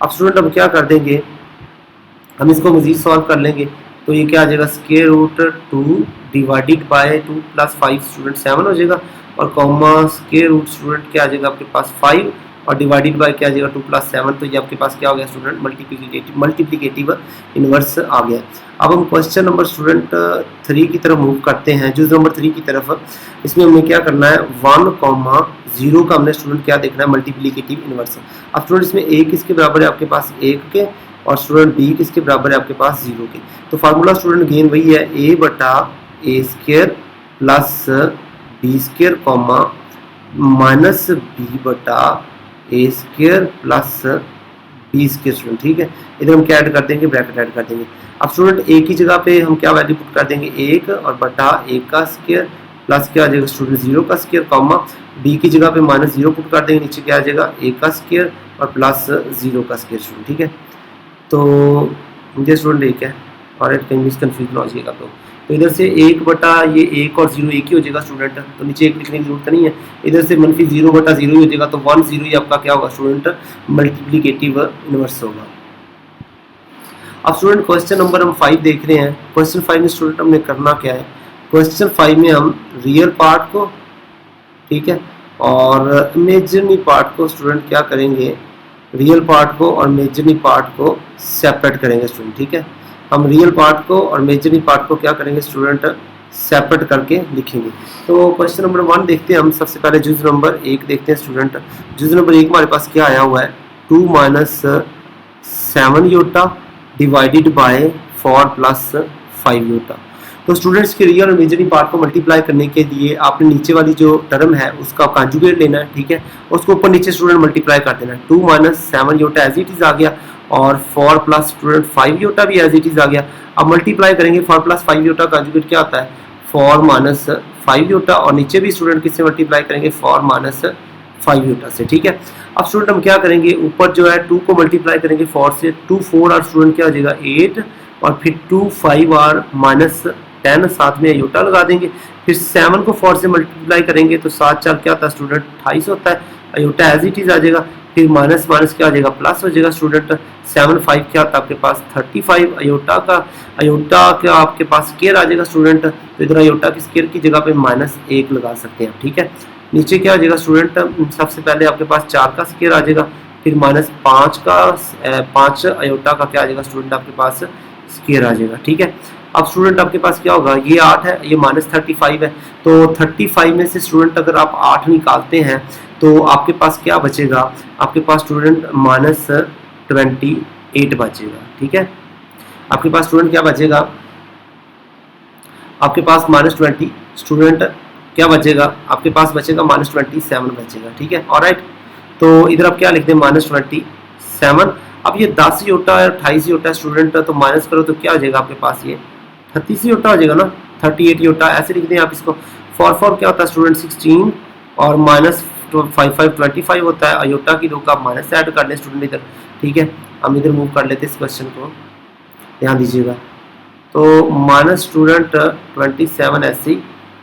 अब स्टूडेंट अब क्या कर देंगे, हम इसको मजीद सॉल्व कर लेंगे, तो ये क्या आ जाएगा √2 डिवाइडेड बाय 2 प्लस 5 स्टूडेंट 7 हो जाएगा, और कॉमा √, स्टूडेंट क्या आ जाएगा आपके पास 5 और डिवाइडेड बाय क्या आ जाएगा 2 प्लस 7, तो ये आपके पास क्या हो गया स्टूडेंट मल्टीप्लिकेटिव इनवर्स आ गया। अब हम क्वेश्चन नंबर स्टूडेंट 3 की तरफ मूव करते हैं, जुज नंबर 3 की तरफ। इसमें हमें क्या करना है 1,0 का हमने स्टूडेंट क्या देखना है मल्टीप्लिकेटिव इनवर्स। अब स्टूडेंट इसमें a किसके बराबर है आपके पास 1 के, और स्टूडेंट b किसके बराबर है आपके पास 0 के। तो फार्मूला स्टूडेंट गेन वही है a बटा a square plus b square comma minus b बटा a square plus b square student, ठीक है। इधर हम क्या ऐड कर देंगे ब्रैकेट ऐड कर देंगे। अब स्टूडेंट a की जगह पे हम क्या वैल्यू पुट कर देंगे 1 और बटा a का स्क्वायर प्लस क्या आ जाएगा स्टूडेंट 0 का स्क्वायर कॉमा b की जगह पे -0 पुट कर देंगे, नीचे क्या आ जाएगा a का स्क्वायर और प्लस 0 का स्केयर स्टूडेंट, ठीक है। तो मुझे स्टूडेंट एक है और कहीं भी कन्फ्यूजन हो जाएगा तो इधर से 1 ये 1 और 0 एक ही हो जाएगा स्टूडेंट, तो नीचे 1 लिखने की जरूरत नहीं है। इधर से -0/0 ही हो जाएगा, तो 1 0 ही आपका क्या होगा स्टूडेंट, मल्टीप्लिकेटिव इनवर्स होगा। अब स्टूडेंट क्वेश्चन नंबर हम 5 देख रहे हैं। क्वेश्चन 5 में स्टूडेंट हमने करना क्या है, क्वेश्चन 5 में हम रियल पार्ट को, ठीक है, और इमेजिनरी पार्ट को स्टूडेंट क्या करेंगे, रियल पार्ट को और इमेजिनरी पार्ट को सेपरेट करेंगे स्टूडेंट, ठीक है। हम रियल पार्ट को और इमेजिनरी पार्ट को क्या करेंगे स्टूडेंट, सेपरेट करके लिखेंगे। तो क्वेश्चन नंबर 1 देखते हैं हम। सबसे पहले जुज नंबर 1 देखते हैं स्टूडेंट। जुज नंबर 1 हमारे पास क्या आया हुआ है, 2 - 7 योटा डिवाइडेड बाय 4 + 5 योटा। तो स्टूडेंट्स के रियल और इमेजिनरी पार्ट को मल्टीप्लाई करने के लिए आपने नीचे वाली जो टर्म है उसका कॉन्जुगेट लेना है, ठीक है, उसको ऊपर नीचे स्टूडेंट मल्टीप्लाई कर देना है। 2 - 7 योटा एज इट इज आ गया और 4 + स्टूडेंट 5 योटा भी एज इट इज आ गया। अब मल्टीप्लाई करेंगे, 4 + 5 योटा कॉन्जुगेट क्या आता है, 4 - 5 योटा, और नीचे भी स्टूडेंट किससे मल्टीप्लाई करेंगे, 4 - 5 योटा से, ठीक है। अब स्टूडेंट हम क्या करेंगे, ऊपर जो है 2 को मल्टीप्लाई करेंगे 4 से, 2 4 और स्टूडेंट क्या हो जाएगा 8, और फिर 2 5 और -10 साथ में योटा लगा देंगे। फिर 7 को 4 से मल्टीप्लाई करेंगे तो 7 4 क्या होता है स्टूडेंट 28 होता है, अयोटा एज इट इज आ जाएगा। फिर माइनस माइनस क्या आ जाएगा, प्लस हो जाएगा स्टूडेंट। 7 5 क्या होता है आपके पास 35, अयोटा का आपके पास स्केयर आ जाएगा स्टूडेंट। तो इधर अयोटा की स्केयर की जगह पे -1 लगा सकते हैं, ठीक है। नीचे क्या आ जाएगा स्टूडेंट, सबसे पहले आपके पास 4 का स्केयर आ जाएगा, फिर -5 अयोटा का क्या आ जाएगा स्टूडेंट आपके पास स्केयर आ जाएगा, ठीक है। अब स्टूडेंट आपके पास क्या होगा, ये 8 है, ये -35 है, तो 35 में से स्टूडेंट अगर आप 8 निकालते हैं तो आपके पास क्या बचेगा, आपके पास स्टूडेंट -28 बचेगा, ठीक है। आपके पास स्टूडेंट क्या बचेगा, आपके पास -20 स्टूडेंट क्या बचेगा, आपके पास बचेगा -27 बचेगा, ठीक है। ऑलराइट, तो इधर आप क्या लिख दें -27। अब ये 10 योटा है, 28 योटा स्टूडेंट, तो माइनस करो तो क्या हो जाएगा आपके पास, ये 36 योटा हो जाएगा ना, 38 योटा ऐसे लिख दें आप इसको। 4 क्या होता है स्टूडेंट 16 और -5 25 होता है, अयोटा की 2 का माइनस ऐड कर लें स्टूडेंट इधर, ठीक है। हम इधर मूव कर लेते हैं इस क्वेश्चन को, ध्यान दीजिएगा। तो माइनस स्टूडेंट 27 ऐसे ही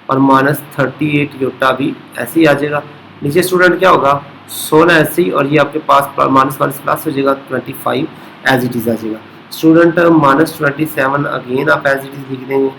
और -38 योटा भी ऐसे ही आ जाएगा। नीचे स्टूडेंट क्या होगा 16 ऐसे ही, और ये आपके पास माइनस प्लस हो जाएगा 25 एज इट इज आ जाएगा स्टूडेंट। -27 अगेन आप एज इट इज लिख देंगे,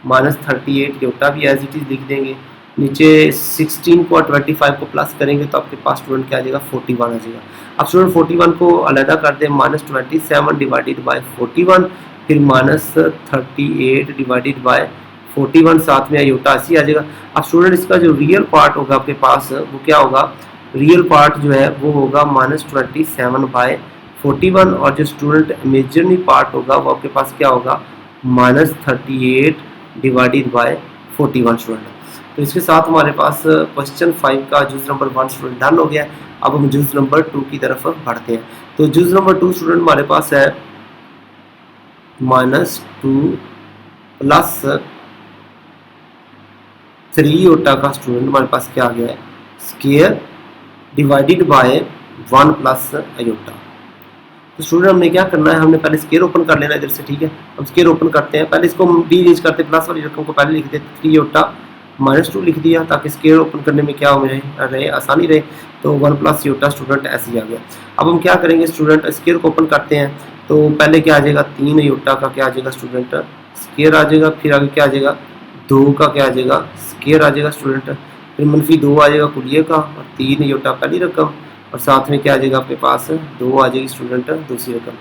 -38 योटा भी एज इट इज लिख देंगे। नीचे 16 को और 25 को प्लस करेंगे तो आपके पास स्टूडेंट क्या आ जाएगा 41 आ जाएगा। अब स्टूडेंट 41 को अलग कर दें, -27 डिवाइडेड बाय 41, फिर -38 डिवाइडेड बाय 41, साथ में अयोटा ऐसी आ जाएगा। अब स्टूडेंट इसका जो रियल पार्ट होगा आपके पास वो क्या होगा, रियल पार्ट जो है वो होगा -27/41, और जो स्टूडेंट इमेजिनरी पार्ट होगा वो आपके पास क्या होगा -38 डिवाइडेड बाय 41 स्टूडेंट। तो इसके साथ हमारे पास क्वेश्चन 5 का जूस नंबर 1 स्टूडेंट डन हो गया। अब हम जूस नंबर 2 की तरफ बढ़ते हैं। तो जूस नंबर 2 स्टूडेंट हमारे पास है -2 + 3 योटा का स्टूडेंट हमारे पास क्या आ गया है स्केयर डिवाइडेड बाय 1 + अयोटा। तो स्टूडेंट हमने क्या करना है, हमने पहले स्केयर ओपन कर लेना इधर से, ठीक है। हम स्केयर ओपन करते हैं, पहले इसको हम रीअरेंज करते हैं, प्लस वाली रकम को पहले लिख देते 3 योटा -2 लिख दिया ताकि स्केयर ओपन करने में क्या हो रहे आसानी रहे। तो 1 + योटा स्टूडेंट ऐसे ही आ गया। अब हम क्या करेंगे स्टूडेंट, स्केयर को ओपन करते हैं तो पहले क्या आ जाएगा 3 योटा का क्या आ जाएगा स्टूडेंट स्केयर आ जाएगा, फिर आगे क्या आ जाएगा 2 का क्या आ जाएगा स्केयर आ जाएगा स्टूडेंट, फिर -2 आ जाएगा कुलिये का, और 3 योटा पहली रकम, और साथ में क्या आ जाएगा आपके पास 2 आ जाएगी स्टूडेंट दूसरी रकम।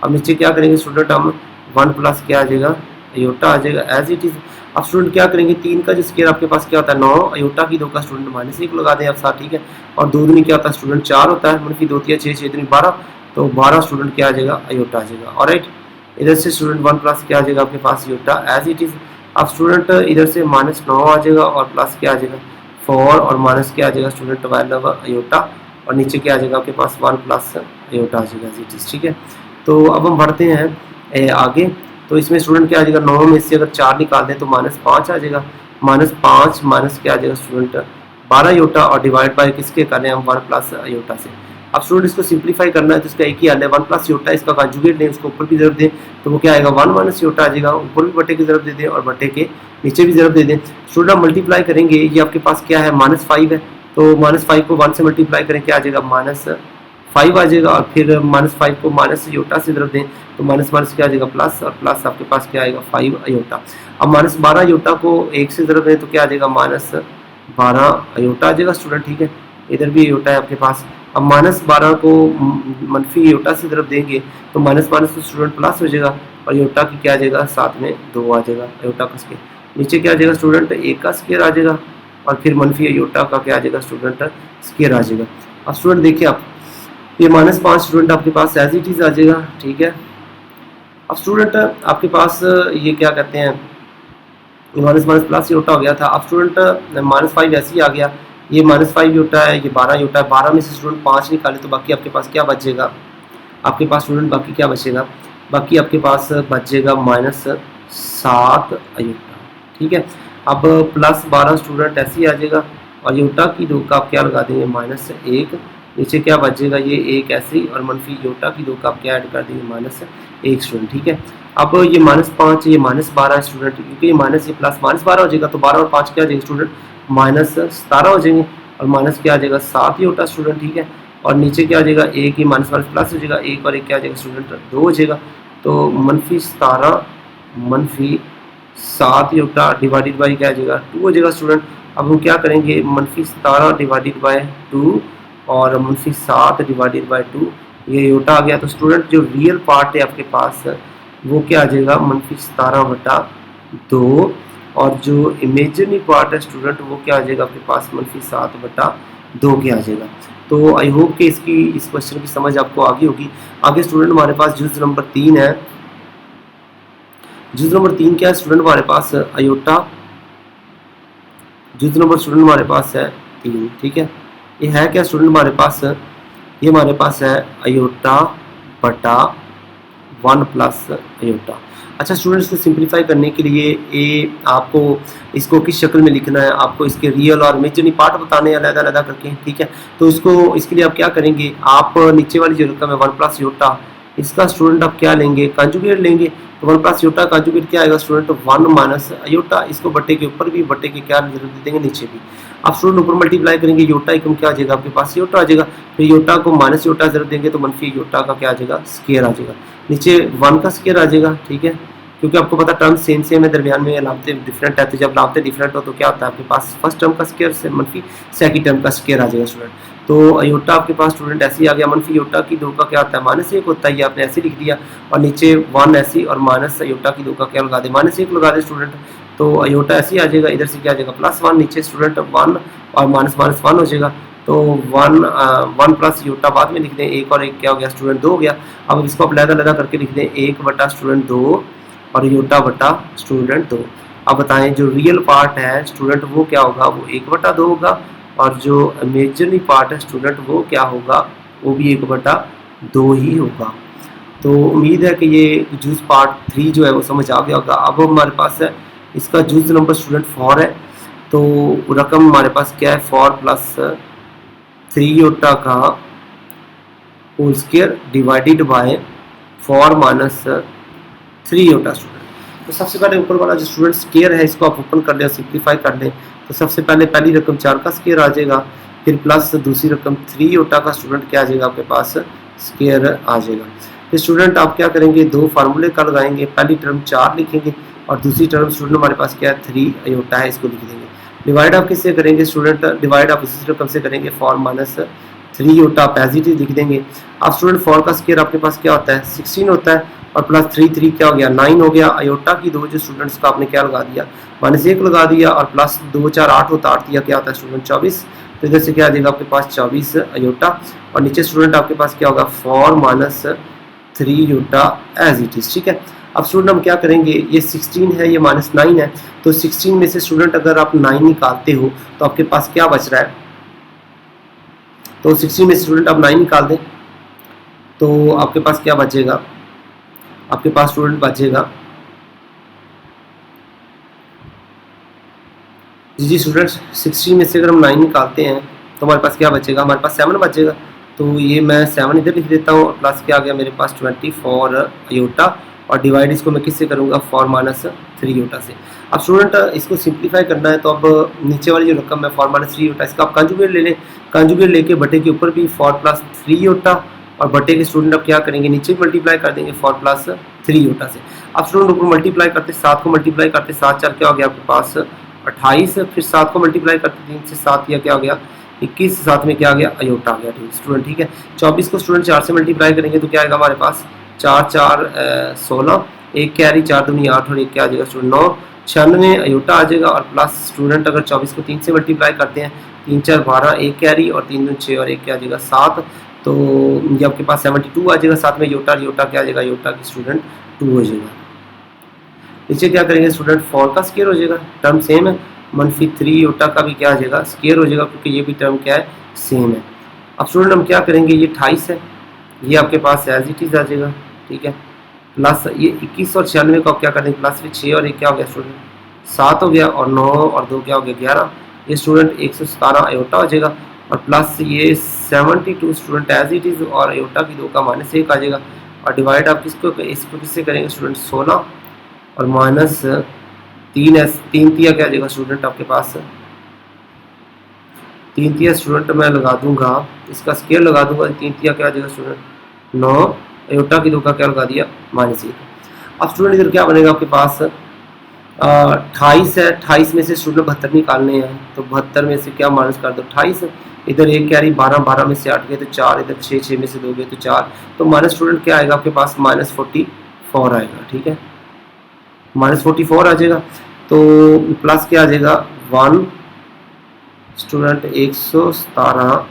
अब नीचे क्या करेंगे स्टूडेंट, हम 1 + क्या आ जाएगा अयोटा आ जाएगा एज इट इज। अब स्टूडेंट क्या करेंगे 3 का जो स्केयर आपके पास क्या होता है 9, अयोटा की 2 का स्टूडेंट -1 लगा दें आप साथ, ठीक है। और 2 दूनी क्या होता है स्टूडेंट 4 होता है, -2 3 6 6 दूनी 12, तो 12 स्टूडेंट क्या आ जाएगा अयोटा आ जाएगा। ऑलराइट, इधर से स्टूडेंट 1 + क्या आ जाएगा आपके पास योटा एज इट इज। अब स्टूडेंट इधर से -9 आ जाएगा और प्लस क्या आ जाएगा 4, और माइनस क्या आ जाएगा स्टूडेंट 12 अयोटा, और नीचे क्या आ जाएगा आपके पास 1 + अयोटा आ जाएगा एज इट इज, ठीक है। तो अब हम बढ़ते हैं आगे। तो इसमें स्टूडेंट क्या आ जाएगा 9 में से अगर 4 निकाल दें तो -5 आ जाएगा, -5 माइनस क्या आ जाएगा स्टूडेंट 12 योटा, और डिवाइड बाय किसके कर रहे हैं हम 1 + अयोटा से। अब स्टूडेंट इसको सिंप्लीफाई करना है तो इसका एक ही हल है, 1 प्लस योटा, इसका कॉन्जुगेट लें, उसको ऊपर की तरफ दें तो वो क्या आएगा 1 माइनस योटा आ जाएगा, ऊपर भी बटे की तरफ दे दें और बटे के नीचे भी तरफ दे दें। स्टूडेंट आप मल्टीप्लाई करेंगे, ये आपके पास क्या है -5 है, तो -5 को 1 से मल्टीप्लाई करें क्या आ जाएगा -5 आ जाएगा, और फिर -5 को माइनस योटा से तरफ दें तो माइनस माइनस क्या आ जाएगा प्लस, और प्लस आपके पास क्या आएगा 5 अयोटा। अब -12 योटा को 1 से तरफ दें तो क्या आ जाएगा -12 अयोटा आ जाएगा स्टूडेंट, ठीक है, इधर भी अयोटा है आपके पास। अब -12 को मनफी योटा से तरफ देंगे तो माइनस माइनस तो स्टूडेंट प्लस हो जाएगा, और योटा की क्या आ जाएगा साथ में 2 आ जाएगा अयोटा का स्केयर, नीचे क्या आ जाएगा स्टूडेंट 1 का स्केयर आ जाएगा, और फिर मनफी अयोटा का क्या आ जाएगा स्टूडेंट स्केयर आ जाएगा। अब स्टूडेंट देखिए आप ये -5 स्टूडेंट आपके पास एज इट इज आ जाएगा, ठीक है। अब स्टूडेंट आपके पास ये क्या कहते हैं माइनस माइनस प्लस योटा हो गया था। अब स्टूडेंट -5 ऐसे ही आ गया, ये -5 योटा है, ये 12 योटा है, 12 में से स्टूडेंट 5 निकाले तो बाकी आपके पास क्या बचेगा, आपके पास स्टूडेंट बाकी क्या बचेगा, बाकी आपके पास बचेगा -7 अयोटा, ठीक है। अब +12 स्टूडेंट ऐसे ही आ जाएगा, और योटा की 2 का आप क्या लगा देंगे -1, नीचे क्या बचेगा ये 1 ऐसे ही, और मनफी योटा की 2 का आप क्या ऐड कर देंगे -1 स्टूडेंट, ठीक है। अब ये -5 ये -12 स्टूडेंट, क्योंकि ये माइनस ये प्लस -12 हो जाएगा तो 12 और 5 क्या आ जाएगा स्टूडेंट -17 हो जाएंगे, और माइनस क्या आ जाएगा 7 ही होता स्टूडेंट, ठीक है। और नीचे क्या आ जाएगा 1 ही माइनस माइनस प्लस हो जाएगा, 1 और 1 क्या आ जाएगा स्टूडेंट 2 हो जाएगा, तो -17 -7 योटा डिवाइडेड बाई क्या आ जाएगा 2 हो जाएगा स्टूडेंट। अब हम क्या करेंगे -17 डिवाइडेड बाय 2 और -7 डिवाइडेड बाय 2, ये योटा आ गया, तो स्टूडेंट जो रियल पार्ट है आपके पास वो क्या आ जाएगा -17/2, और जो इमेजिनरी पार्ट है स्टूडेंट वो क्या आ जाएगा आपके पास -7/2 के आ जाएगा। तो आई होप कि इस क्वेश्चन की समझ आपको आ गई होगी। आगे स्टूडेंट हमारे पास जुज नंबर 3 है। जुज नंबर 3 क्या है स्टूडेंट हमारे पास अयोटा, जुज नंबर स्टूडेंट हमारे पास है 3, ठीक है। ये है क्या स्टूडेंट हमारे पास, ये हमारे पास है अयोटा बटा 1 प्लस अयोटा। अच्छा स्टूडेंट्स को सिंप्लीफाई करने के लिए ये आपको इसको किस शक्ल में लिखना है, आपको इसके रियल और इमेजिनरी पार्ट बताने अलग अलग करके, ठीक है। तो इसके लिए आप क्या करेंगे, आप नीचे वाली जो रकम है 1 प्लस योटा, इसका स्टूडेंट आप क्या लेंगे कंजुगेट लेंगे, तो 1 प्लस योटा कंजुगेट क्या आएगा स्टूडेंट 1 माइनस अयोटा, इसको बट्टे के ऊपर भी बट्टे के क्या दे देंगे नीचे भी। आप स्टूडेंट ऊपर मल्टीप्लाई करेंगे योटा एकम क्या आ जाएगा आपके पास योटा आ जाएगा, फिर योटा को माइनस योटा जरूर देंगे तो मनफी योटा का क्या आ जाएगा स्केयर आ जाएगा, नीचे 1 का स्केयर आ जाएगा, ठीक है। क्योंकि आपको पता टर्म सेम है, दरमियान में लामतें डिफरेंट है, तो जब लामतें डिफरेंट हो तो क्या होता है आपके पास फर्स्ट टर्म का स्केयर से मनफी सेकंड टर्म का स्केयर आ जाएगा स्टूडेंट। तो अयोटा आपके पास स्टूडेंट ऐसे ही आ गया, मनफी योटा की 2 का क्या होता है -1 होता है, ये आपने ऐसे लिख दिया, और नीचे 1 ऐसी और माइनस अयोटा की 2 का क्या लगा दे -1 लगा दे स्टूडेंट, तो अयोटा ऐसे ही आ जाएगा, इधर से क्या आ जाएगा +1, नीचे स्टूडेंट 1 और -1 हो जाएगा, तो 1 प्लस योटा बाद में लिख दें, 1 और 1 क्या हो गया स्टूडेंट 2 हो गया। अब इसको आप लहदा करके लिख दें 1 बटा स्टूडेंट 2 और योटा बटा स्टूडेंट 2। अब बताएं जो रियल पार्ट है स्टूडेंट वो क्या होगा, वो 1/2 होगा, और जो इमेजिनरी पार्ट है स्टूडेंट वो क्या होगा, वो भी 1/2 ही होगा। तो उम्मीद है कि ये जूस पार्ट 3 जो है वो समझ आ गया होगा। अब हमारे पास है इसका जूस नंबर स्टूडेंट 4 है, तो रकम हमारे पास क्या है 4 प्लस 3 योटा का whole square divided by 4 minus 3 iota student. तो सबसे पहले ऊपर वाला जो स्टूडेंट स्क्वायर है इसको आप ओपन कर लें और सिंप्लीफाई कर लें, तो सबसे पहले पहली रकम 4 का स्क्वायर आ जाएगा, फिर प्लस दूसरी रकम 3 योटा का स्टूडेंट क्या आ जाएगा आपके पास स्क्वायर आ जाएगा। फिर स्टूडेंट आप क्या करेंगे, 2 फार्मूले का लगाएंगे, पहली टर्म 4 लिखेंगे और दूसरी टर्म स्टूडेंट हमारे पास क्या है 3 अयोटा है, इसको लिख देंगे। डिवाइड आप किससे करेंगे स्टूडेंट, डिवाइड आप इसी रकम से करेंगे 4 माइनस 3 योटा आप एज इट इज लिख देंगे। अब स्टूडेंट 4 का स्क्वायर आपके पास क्या होता है 16 होता है, और प्लस 3 क्या हो गया 9 हो गया। अयोटा की 2 जो स्टूडेंट्स का आपने क्या लगा दिया -1 लगा दिया, और प्लस 2 4 8 होता है, 8 दिया क्या आता है स्टूडेंट 24, तो इधर से क्या आ जाएगा आपके पास 24 अयोटा, और नीचे स्टूडेंट आपके पास क्या होगा 4 minus 3 iota as it is, ठीक है। अब स्टूडेंट हम क्या करेंगे, ये 16 है ये -9 है, तो 16 में से स्टूडेंट अगर आप 9 निकालते हो तो आपके पास क्या बच रहा है, तो 16 में से स्टूडेंट आप 9 निकाल दें तो आपके पास क्या बचेगा, आपके पास स्टूडेंट बचेगा जी स्टूडेंट्स 16 में से अगर हम 9 निकालते हैं तो हमारे पास क्या बचेगा, हमारे पास 7 बचेगा। तो ये मैं 7 इधर लिख देता हूँ और प्लस क्या आ गया मेरे पास 24 अयोटा, और डिवाइड इसको मैं किससे करूँगा 4 माइनस 3 योटा से। अब स्टूडेंट इसको सिंप्लीफाई करना है, तो अब नीचे वाली जो रकम है 4 माइनस 3 योटा, इसका आप कंजुगेट ले लें। कंजुगेट लेके बटे के ऊपर भी 4 प्लस 3 योटा, और बटे के स्टूडेंट अब क्या करेंगे नीचे मल्टीप्लाई कर देंगे 4 प्लस 3 योटा से। अब स्टूडेंट ऊपर मल्टीप्लाई करते 7 को मल्टीप्लाई करते 7 4 क्या हो गया आपके पास 28, फिर 7 को मल्टीप्लाई करते 3 से 7 या क्या हो गया 21, साथ में क्या आ गया अयोटा आ गया। ठीक स्टूडेंट, ठीक है। 24 को स्टूडेंट 4 से मल्टीप्लाई करेंगे तो क्या आएगा हमारे पास 4 4 16, एक कैरी 4 दूनी 8 और एक क्या आ जाएगा स्टूडेंट 9, 96 अयोटा आ जाएगा। और प्लस स्टूडेंट अगर 24 को 3 से मल्टीप्लाई करते हैं 3 4 12, एक कैरी और 3 दूनी 6 और एक क्या आ जाएगा 7, तो ये आपके पास 72 आ जाएगा। साथ में योटा योटा क्या आ जाएगा योटा की स्टूडेंट 2 हो जाएगा। नीचे क्या करेंगे स्टूडेंट 4 का स्क्वायर हो जाएगा, टर्म सेम है। -3 योटा का भी क्या आ जाएगा स्क्वायर हो जाएगा, क्योंकि ये भी टर्म क्या है सेम है। अब स्टूडेंट हम क्या करेंगे, ये 28 है, ये आपके पास एज इट इज आ जाएगा, ठीक है। प्लस ये 21 और 96 को आप क्या कर देंगे प्लस फिर 6 और एक क्या हो गया स्टूडेंट 7 हो गया, और 9 और 2 क्या हो गया 11, ये स्टूडेंट 117 अयोटा हो जाएगा। और प्लस ये 72 स्टूडेंट एज इट इज, और अयोटा की 2 का -1 आ जाएगा। और डिवाइड आप इसको किससे करेंगे स्टूडेंट 16 और माइनस 3 तिया क्या आ जाएगा स्टूडेंट आपके पास 3 तिया स्टूडेंट मैं लगा दूंगा, इसका स्केयर लगा दूंगा, 3 तिया क्या आ जाएगा स्टूडेंट 9, अयोटा की 2 का क्या लगा दिया -1। अब स्टूडेंट इधर क्या बनेगा आपके पास 28 है, 28 में से स्टूडेंट 72 निकालने हैं, तो 72 में से क्या माइनस कर दो 28, इधर एक कैरी 12, 12 में से 8 गए तो 4, इधर 6, 6 में से 2 गए तो 4, तो माइनस स्टूडेंट क्या आएगा आपके पास -44 आएगा, ठीक है, -44 आ जाएगा। तो प्लस क्या आ जाएगा 1 स्टूडेंट 117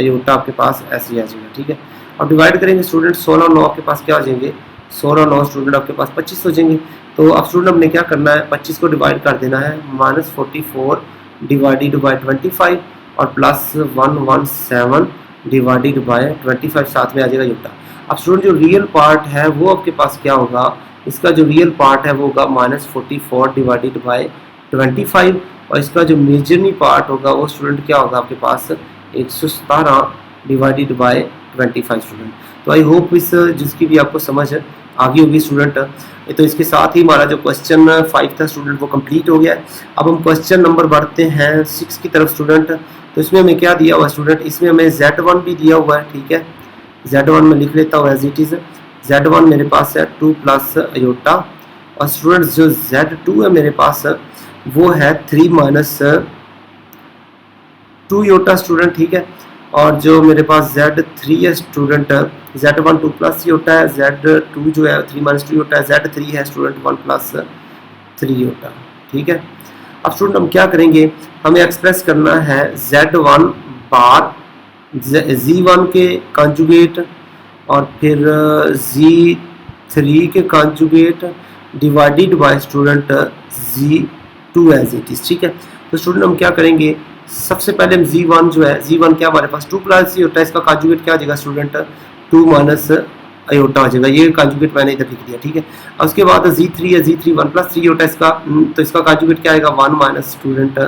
अयोटा आपके पास ऐसे आ जाएगा, ठीक है। अब डिवाइड करेंगे स्टूडेंट 16 9 आपके पास क्या आ जाएंगे 16 9 स्टूडेंट आपके पास 25 हो जाएंगे। तो अब स्टूडेंट हमने क्या करना है 25 को डिवाइड कर देना है -44 डिवाइडेड बाय 25 और प्लस 117 डिवाइडेड बाय 25 साथ में आ जाएगा योटा। अब स्टूडेंट जो रियल पार्ट है वो आपके पास क्या होगा, इसका जो रियल पार्ट है वो होगा -44 डिवाइडेड बाय 25, और इसका जो मेजरली पार्ट होगा वो स्टूडेंट क्या होगा आपके पास 117 डिवाइडेड बाय 25 स्टूडेंट। तो आई होप इस जिसकी भी आपको समझ आ गई होगी स्टूडेंट। तो इसके साथ ही हमारा जो क्वेश्चन 5 था स्टूडेंट वो कंप्लीट हो गया है। अब हम क्वेश्चन नंबर बढ़ते हैं 6 की तरफ स्टूडेंट। तो इसमें हमें क्या दिया हुआ स्टूडेंट, इसमें हमें Z1 भी दिया हुआ है, ठीक है। Z1 में लिख लेता हूँ एज इट इज, Z1 मेरे पास है 2 प्लस अयोटा, और स्टूडेंट जो Z2 है मेरे पास वो है 3 माइनस 2 योटा स्टूडेंट, ठीक है। और जो मेरे पास Z3 है स्टूडेंट Z1 2 प्लस योटा है, Z2 जो है 3 माइनस 2 योटा है, Z3 है स्टूडेंट 1 प्लस 3 योटा, ठीक है। अब स्टूडेंट हम क्या करेंगे, हमें एक्सप्रेस करना है Z1 बार Z1 के कॉन्जुगेट और फिर Z3 के conjugate divided by student Z2 as it is, ठीक है। तो स्टूडेंट हम क्या करेंगे, सबसे पहले हम Z1 जो है Z1 क्या हमारे पास 2 प्लस योटा, इसका कॉन्जुगेट क्या आ जाएगा स्टूडेंट 2 माइनस अयोटा हो जाएगा, ये कॉन्जुगेट मैंने इधर लिख दिया, ठीक है। और उसके बाद Z3 है, Z3 1 प्लस 3 योटा इसका, तो इसका कॉन्जुगेट क्या आएगा 1 माइनस स्टूडेंट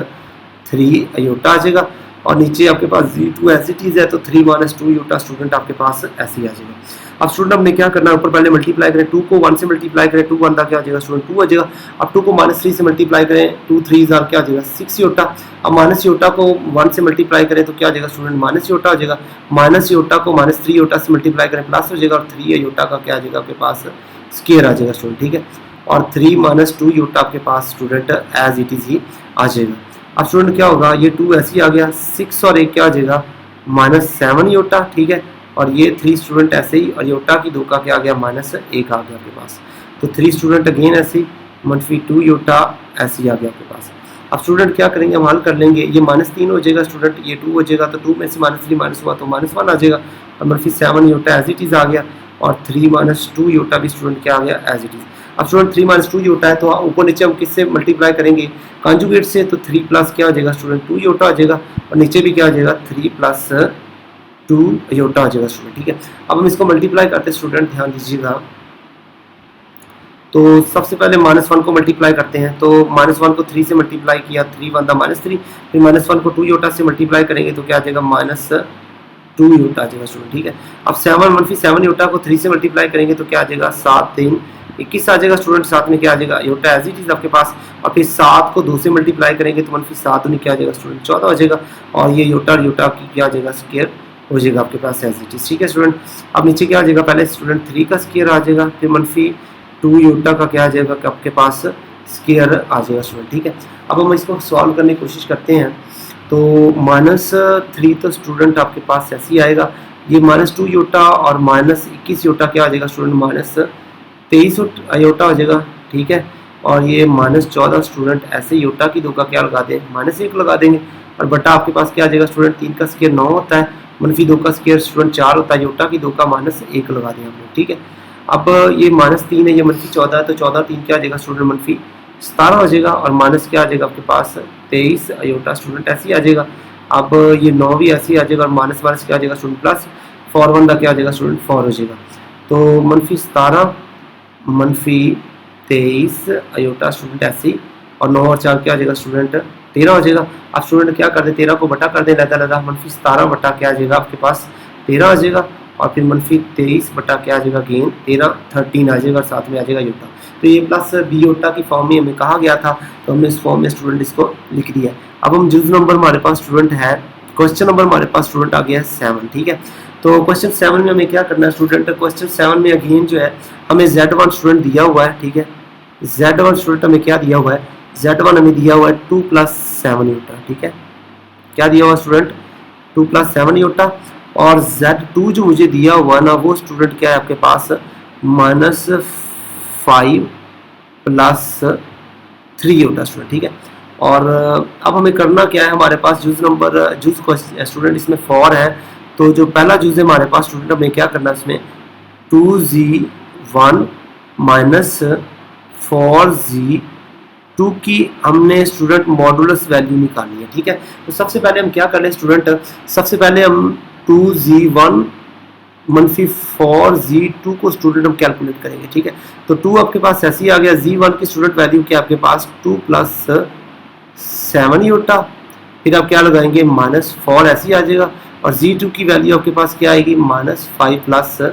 3 अयोटा आ जाएगा। और नीचे आपके पास Z2 एज इट इज है, तो 3 माइनस 2 योटा स्टूडेंट आपके पास ऐसे ही आ जाएगा। अब स्टूडेंट हमने क्या करना है, ऊपर पहले मल्टीप्लाई करें, 2 को 1 से मल्टीप्लाई करें 2 1 क्या आ जाएगा स्टूडेंट 2 आ जाएगा। अब 2 को -3 से मल्टीप्लाई करें 2 3 क्या आ जाएगा 6 योटा। अब माइनस योटा को 1 से मल्टीप्लाई करें तो क्या आ जाएगा स्टूडेंट माइनस योटा हो जाएगा। माइनस योटा को -3 योटा से मल्टीप्लाई करें प्लस हो जाएगा, और 3 योटा का क्या आ जाएगा आपके पास स्क्वायर आ जाएगा स्टूडेंट, ठीक है। और 3 माइनस 2 योटा आपके पास स्टूडेंट एज इट इज ही आ जाएगा। अब स्टूडेंट क्या होगा, ये 2 ऐसे ही आ गया, 6 और 1 क्या आ जाएगा -7 योटा, ठीक है। और ये 3 स्टूडेंट ऐसे ही, और योटा की 2 का क्या आ गया -1 आ गया आपके पास। तो 3 स्टूडेंट अगेन ऐसे ही, -2 योटा ऐसे ही आ गया आपके पास। अब स्टूडेंट क्या करेंगे, हम हल कर लेंगे, ये -3 हो जाएगा स्टूडेंट, ये 2 हो जाएगा, तो 2 में से -3 माइनस हुआ तो -1 आ जाएगा, और -7 योटा एज इट इज आ गया, और 3 माइनस 2 योटा भी स्टूडेंट क्या आ गया एज इट इज। अब स्टूडेंट 3 माइनस 2 योटा है, तो ऊपर नीचे हम किससे मल्टीप्लाई करेंगे कॉन्जुगेट से, तो 3 प्लस क्या आ जाएगा स्टूडेंट 2 योटा आ जाएगा, और नीचे भी क्या आ जाएगा 3 प्लस 2 योटा आ जाएगा स्टूडेंट, ठीक है। अब हम इसको मल्टीप्लाई करते हैं स्टूडेंट, ध्यान दीजिएगा। तो सबसे पहले -1 को मल्टीप्लाई करते हैं, तो -1 को 3 से मल्टीप्लाई किया, 3 1 -3, फिर -1 को 2 योटा से मल्टीप्लाई करेंगे तो क्या आ जाएगा 2 योटा आ जाएगा स्टूडेंट, ठीक है। अब 7 मनफी 7 योटा को 3 से मल्टीप्लाई करेंगे तो क्या आ जाएगा 7 3 21 आ जाएगा स्टूडेंट। साथ में क्या आ जाएगा योटा एज इट इज आपके पास, और फिर 7 को 2 से मल्टीप्लाई करेंगे तो मनफी 7 उन्हें क्या आ जाएगा स्टूडेंट 14 हो जाएगा, और ये योटा और योटा की क्या आ जाएगा स्क्वायर हो जाएगा आपके पास एज इट इज, ठीक है स्टूडेंट। अब नीचे क्या आ जाएगा, पहले स्टूडेंट 3 का स्क्वायर आ जाएगा, फिर मनफी 2 योटा का क्या आ जाएगा आपके पास स्क्वायर आ जाएगा स्टूडेंट, ठीक है। अब हम इसको सॉल्व करने की कोशिश करते हैं। तो -3 तो स्टूडेंट आपके पास ऐसे ही आएगा, ये -2 योटा और -21 योटा क्या आ जाएगा स्टूडेंट -23 योटा हो जाएगा, ठीक है। और ये -14 स्टूडेंट ऐसे योटा की 2 का क्या लगा दें -1 लगा देंगे, और बटा आपके पास क्या आ जाएगा स्टूडेंट 3 का स्क्वायर 9 होता है, मनफी 2 का स्क्वायर स्टूडेंट 4 होता है, योटा की 2 का -1 लगा दें हम लोग, ठीक है। अब ये -3 है, ये -14 है, तो 14 3 क्या आ जाएगा स्टूडेंट -17 हो जाएगा, और माइनस क्या आ जाएगा आपके पास 23 योटा स्टूडेंट ऐसे ही आ जाएगा। अब ये 9 भी ऐसे ही आ जाएगा, और माइनस माइनस क्या आ जाएगा स्टूडेंट प्लस 4 1 का क्या आ जाएगा स्टूडेंट 4 हो जाएगा। तो -17 -23 योटा स्टूडेंट ऐसे ही, और 9 और 4 क्या आ जाएगा स्टूडेंट 13 हो जाएगा। अब स्टूडेंट क्या कर दे 13 को बटा कर दे लहदा -17 बटा क्या आ जाएगा आपके पास 13 आ जाएगा, और फिर -23 बटा क्या आ जाएगा गेन 13 आ जाएगा, और साथ में आ जाएगा योटा। तो ये प्लस बी योटा की फॉर्म में हमें कहा गया था, तो हमने इस फॉर्म में स्टूडेंट इसको लिख दिया। अब हम जुज नंबर हमारे पास स्टूडेंट है, क्वेश्चन नंबर हमारे पास स्टूडेंट आ गया है 7, ठीक है। तो क्वेश्चन 7 में हमें क्या करना है स्टूडेंट, क्वेश्चन 7 में अगेन जो है हमें Z1 स्टूडेंट दिया हुआ है, ठीक है। Z1 स्टूडेंट हमें क्या दिया हुआ है, Z1 हमें दिया हुआ है 2 + 7 योटा, ठीक है। क्या दिया हुआ स्टूडेंट 2 + 7 योटा, और Z2 जो मुझे दिया हुआ ना वो स्टूडेंट क्या है आपके पास -5 + 3 योटा स्टूडेंट, ठीक है। और अब हमें करना क्या है, हमारे पास जूस स्टूडेंट इसमें 4 है, तो जो पहला जूस है हमारे पास स्टूडेंट हमें क्या करना है इसमें 2Z1 - 4Z2 की हमने स्टूडेंट मॉडुलस वैल्यू निकालनी है, ठीक है। तो सबसे पहले हम क्या कर लें स्टूडेंट, सबसे पहले हम 2Z1 - 4Z2 को स्टूडेंट हम कैलकुलेट करेंगे, ठीक है। तो 2 आपके पास ऐसे ही आ गया, Z1 की स्टूडेंट वैल्यू क्या आपके पास 2 + 7 योटा, फिर आप क्या लगाएंगे -4 ऐसे ही आ जाएगा, और Z2 की वैल्यू आपके पास क्या आएगी -5 +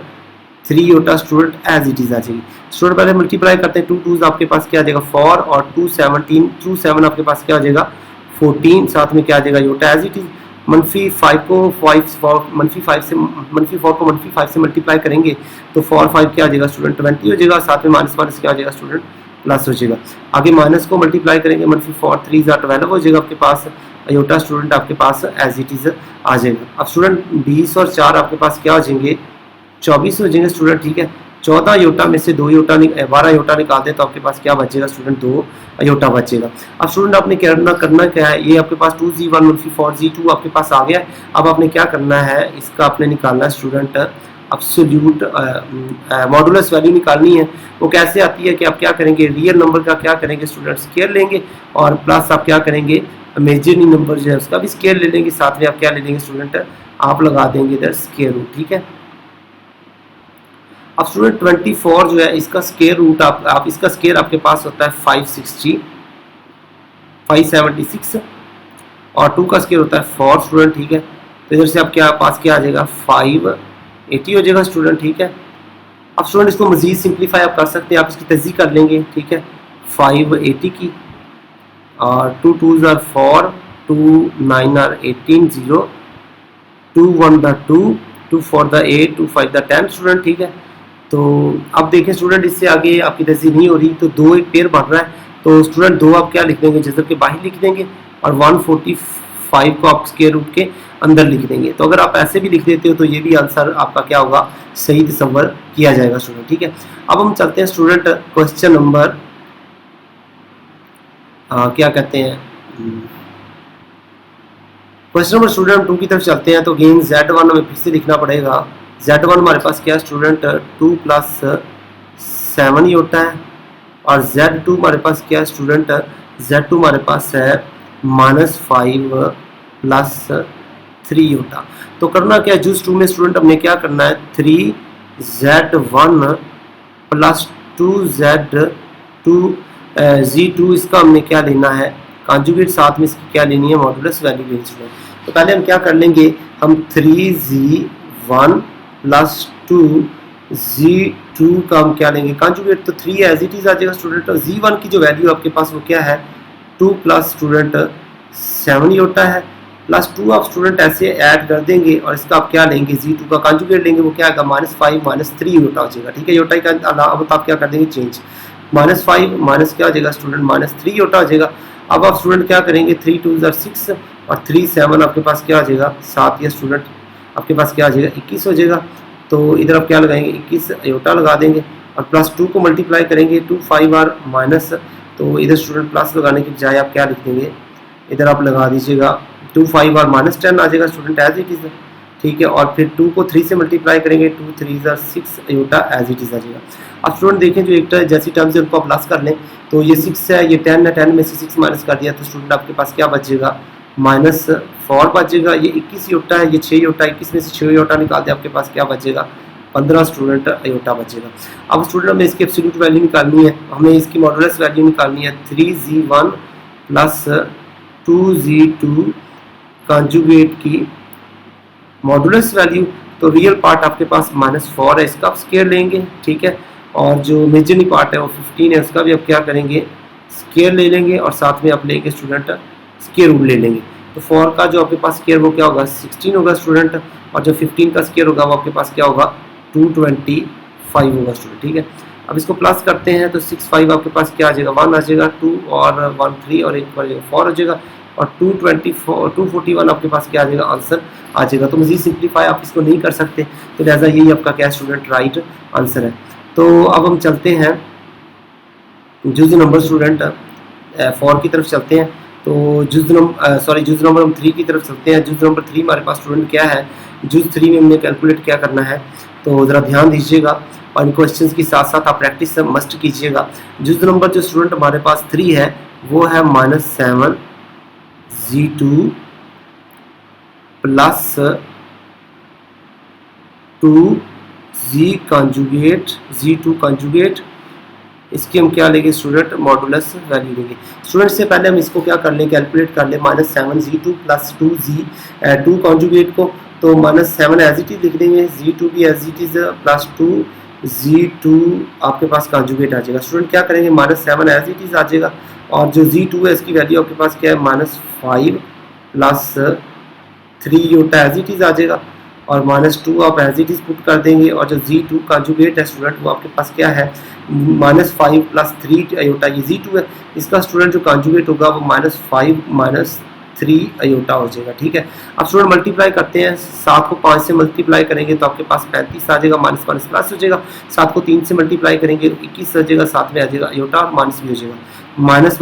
3 iota student as it is आ जाएगी। स्टूडेंट पहले मल्टीप्लाई करते हैं, 2 2 आपके पास क्या आ जाएगा 4, और 2 7 आपके पास क्या आ जाएगा 14, साथ में क्या आ जाएगा योटा एज इट इज। -5 को -5 से मल्टीप्लाई करेंगे तो 4 5 क्या आ जाएगा स्टूडेंट 20 हो जाएगा, साथ में माइनस क्या आ जाएगा स्टूडेंट प्लस हो जाएगा। आगे माइनस को मल्टीप्लाई करेंगे, -4 3 12 हो जाएगा आपके पास, योटा स्टूडेंट आपके पास एज इट इज आ जाएगा। अब स्टूडेंट 20 और 4 आपके पास क्या हो जाएंगे 24 हो जाएंगे स्टूडेंट, ठीक है। 14 योटा में से 12 योटा निकाल दे तो आपके पास क्या बचेगा स्टूडेंट 2 योटा बचेगा। अब स्टूडेंट आपने करना क्या है, ये आपके पास 2Z1 - 4Z2 आपके पास आ गया है। अब आपने क्या करना है, इसका आपने निकालना है स्टूडेंट एब्सोल्यूट मॉडुलस वैल्यू निकालनी है। वो कैसे आती है कि आप क्या करेंगे, रियल नंबर का क्या करेंगे स्टूडेंट स्क्वायर लेंगे, और प्लस आप क्या करेंगे इमेजिनरी नंबर जो है उसका भी स्क्वायर ले लेंगे, साथ में आप क्या ले लेंगे स्टूडेंट आप लगा देंगे इधर स्क्वायर रूट, ठीक है। अब स्टूडेंट 24 जो है इसका स्क्वायर रूट आप इसका स्क्वायर आपके पास होता है 576 और 2 का स्क्वायर होता है 4 स्टूडेंट, ठीक है। तो इधर से आप क्या पास क्या आ जाएगा 580 हो जाएगा स्टूडेंट, ठीक है। अब स्टूडेंट इसको मजीद सिंप्लीफाई आप कर सकते हैं, आप इसकी तज़ीह कर लेंगे, ठीक है। 580 की और 2 2s are 4, 2 9 are 18 0, 2 1 the 2, 2 4 the 8, 2 5 the 10 student, ठीक है। तो अब देखें स्टूडेंट इससे आगे आपकी तज़ीह नहीं हो रही, तो 2 एक पेयर बढ़ रहा है, तो स्टूडेंट 2 आप क्या लिख देंगे जज़र के बाहर लिख देंगे, और 145 को आप स्क्वायर रूट के अंदर लिख देंगे। तो अगर आप ऐसे भी लिख देते हो तो ये भी आंसर आपका क्या होगा सही तसव्वुर किया जाएगा स्टूडेंट, ठीक है। अब हम चलते हैं स्टूडेंट क्वेश्चन नंबर क्या कहते हैं क्वेश्चन नंबर स्टूडेंट 2 की तरफ चलते हैं। तो गेन Z1 हमें फिर से लिखना पड़ेगा। Z1 हमारे पास क्या स्टूडेंट 2 + 7 योटा है, और Z2 हमारे पास क्या स्टूडेंट Z2 हमारे पास है -5 + 3 योटा। तो करना क्या है जूस 2 में स्टूडेंट हमने क्या करना है 3Z1 + 2Z2 इसका हमने क्या लेना है कॉन्जुगेट, साथ में इसकी क्या लेनी है मॉडुलस वैल्यू लेनी है। तो पहले हम क्या कर लेंगे हम 3z1 प्लस 2z2 का हम क्या लेंगे कंजुगेट, तो 3 एज इट इज आ जाएगा स्टूडेंट। z1 की जो वैल्यू आपके पास वो क्या है 2 प्लस स्टूडेंट 7 योटा है, प्लस 2 आप स्टूडेंट ऐसे ऐड कर देंगे और इसका आप क्या लेंगे z2 का कंजुगेट लेंगे, वो क्या आएगा -5 -3 योटा हो जाएगा। ठीक है, योटा का अब आप क्या कर देंगे चेंज, -5 माइनस क्या हो जाएगा स्टूडेंट -3 योटा हो जाएगा। अब आप स्टूडेंट क्या करेंगे 3 2 6 और 3 7 आपके पास क्या हो जाएगा 7, या स्टूडेंट आपके पास क्या आ जाएगा 21 हो जाएगा। तो इधर आप क्या लगाएंगे 21 योटा लगा देंगे और प्लस 2 को मल्टीप्लाई करेंगे 2 5 बार माइनस, तो इधर स्टूडेंट प्लस लगाने की बजाय आप क्या लिख देंगे इधर आप लगा दीजिएगा 2 5 बार -10 आ जाएगा स्टूडेंट एज इट इज। ठीक है, और फिर 2 को 3 से मल्टीप्लाई करेंगे 2 3 6 योटा एज इट इज आ जाएगा। अब स्टूडेंट देखें जो एक जैसी टर्म्स है उनको आप प्लस कर लें, तो ये 6 है, ये 10 है, 10 में से 6 माइनस कर दिया तो स्टूडेंट आपके पास क्या बचेगा -4 बचेगा। ये 21 योटा है, ये 6 योटा, 21 में से 6 योटा निकाल दिया आपके पास क्या बचेगा 15 स्टूडेंट योटा बचेगा। अब स्टूडेंट हमें इसकी एब्सोल्यूट वैल्यू निकालनी है, हमें इसकी मॉडुलस वैल्यू निकालनी है 3z1 प्लस 2z2 कंजुगेट की मॉडुलस वैल्यू। तो रियल पार्ट आपके पास -4 है, इसका आप स्क्वायर लेंगे। ठीक है, और जो इमेजिनरी पार्ट है वो 15 है, उसका भी आप क्या करेंगे स्क्वायर ले लेंगे और साथ में आप लेंगे स्टूडेंट स्क्वायर रूट ले लेंगे। तो 4 का जो आपके पास स्क्वायर वो क्या होगा 16 होगा स्टूडेंट, और जो 15 का स्क्वायर होगा वो आपके पास क्या होगा 225 होगा स्टूडेंट। ठीक है, अब इसको प्लस करते हैं तो 6 5 आपके पास क्या आ जाएगा 1 आ जाएगा, 2 और 1 3 और एक 4 हो जाएगा, और 241 आपके पास क्या आ जाएगा आंसर आ जाएगा। तो मज़ीद सिंप्लीफाई आप इसको नहीं कर सकते, तो लिहाजा यही आपका क्या स्टूडेंट राइट आंसर है। तो अब हम चलते हैं जुज़ नंबर स्टूडेंट 4 की तरफ चलते हैं। तो जुज़ नंबर हम 3 की तरफ चलते हैं। जुज़ नंबर 3 हमारे पास स्टूडेंट क्या है, जुज़ 3 में हमने कैलकुलेट क्या करना है, तो ज़रा ध्यान दीजिएगा और इन क्वेश्चंस के साथ साथ आप प्रैक्टिस मस्ट कीजिएगा। जुज़ नंबर जो स्टूडेंट हमारे पास 3 है वो है -7 z2 प्लस 2z कंजुगेट, इसकी हम क्या लेंगे स्टूडेंट मॉडुलस वैल्यू लेंगे। स्टूडेंट से पहले हम इसको क्या कर लें कैलकुलेट कर लें -7 z2 प्लस 2 कंजुगेट को, तो -7 एज इट इज लिख देंगे, z2 भी as it is plus 2z2 आपके पास कंजुगेट आ जाएगा। स्टूडेंट क्या करेंगे -7 एज इट इज आ जाएगा, और जो z2 है इसकी वैल्यू आपके पास क्या है -5 plus 3 iota as it is आ जाएगा, और -2 आप एज इट इज पुट कर देंगे, और जो z2 कंजुगेट है स्टूडेंट वो आपके पास क्या है -5 प्लस 3 योटा, ये z2 है, इसका स्टूडेंट जो कंजुगेट होगा वो -5 3 योटा हो जाएगा। ठीक है, अब स्टूडेंट मल्टीप्लाई करते हैं, 7 को 5 से मल्टीप्लाई करेंगे तो आपके पास 35 आ जाएगा, माइनस प्लस हो जाएगा, 7 को 3 से मल्टीप्लाई करेंगे 21 आ जाएगा, 7 में आ जाएगा योटा और माइनस भी हो जाएगा, माइनस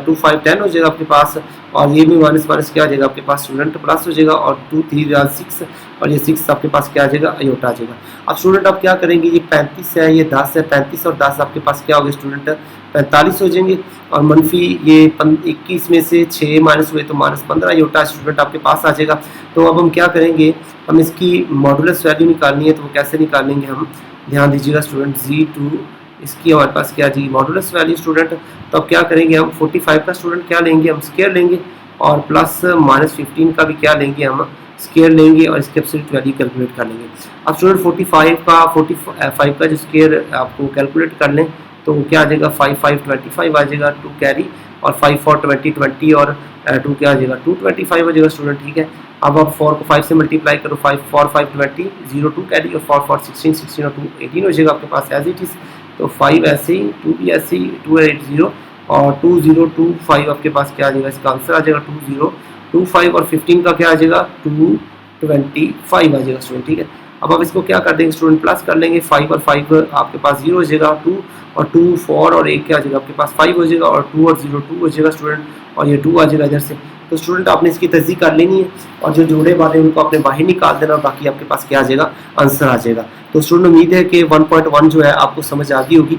2 5 10 हो जाएगा आपके पास, और ये भी माइनस क्या आ जाएगा आपके पास स्टूडेंट प्लस हो जाएगा, और 2 3 6 और ये 6 आपके पास क्या आ जाएगा योटा आ जाएगा। अब स्टूडेंट आप क्या करेंगे, ये 35 है, ये 10 है, 35 और 10 आपके पास क्या हो गए स्टूडेंट 45 हो जाएंगे, और मनफी ये 21 में से 6 माइनस हुए तो -15 योटा स्टूडेंट आपके पास आ जाएगा। तो अब हम क्या करेंगे, हम इसकी मॉडुलस वैल्यू निकालनी है, तो वो कैसे निकालेंगे हम ध्यान दीजिएगा स्टूडेंट, z2 इसकी हमारे पास क्या जी मॉडुलस वैल्यू स्टूडेंट, तो अब क्या करेंगे हम 45 का स्टूडेंट क्या लेंगे हम स्क्वायर लेंगे, और प्लस -15 का भी क्या लेंगे हम स्क्वायर लेंगे, और इसके एब्सोल्यूट वैल्यू कैलकुलेट कर लेंगे। अब स्टूडेंट 45 का जो स्क्वायर आपको कैलकुलेट कर लें तो क्या आ जाएगा 5 5 25 आ जाएगा, 2 कैरी, और 5 4 20 20 और 2 क्या आ जाएगा 225 हो जाएगा स्टूडेंट। ठीक है, अब आप 4 को 5 से मल्टीप्लाई करो, 5 4 5 20 0 2 कैरी, और 4 4 16 16 और 2 18 हो जाएगा आपके पास एज इट इज़। तो 5 ऐसे ही, 2 भी ऐसे ही, 2 8 0 और 2025 आपके पास क्या आ जाएगा, इसका आंसर आ जाएगा 2025, और 15 का क्या आ जाएगा 225 आ जाएगा स्टूडेंट। ठीक है, अब आप इसको क्या कर देंगे स्टूडेंट प्लस कर लेंगे, 5 और 5 आपके पास 0 हो जाएगा, 2 और 2 4 और 1 क्या आ जाएगा आपके पास 5 हो जाएगा, और 2 और 0 2 हो जाएगा स्टूडेंट, और ये 2 आ जाएगा इधर से। तो स्टूडेंट आपने इसकी तस्दीक कर लेनी है, और जो जोड़े वाले उनको आपने बाहर निकाल देना, बाकी आपके पास क्या आ जाएगा आंसर आ जाएगा। तो स्टूडेंट उम्मीद है कि 1.1 जो है आपको समझ आ गई होगी।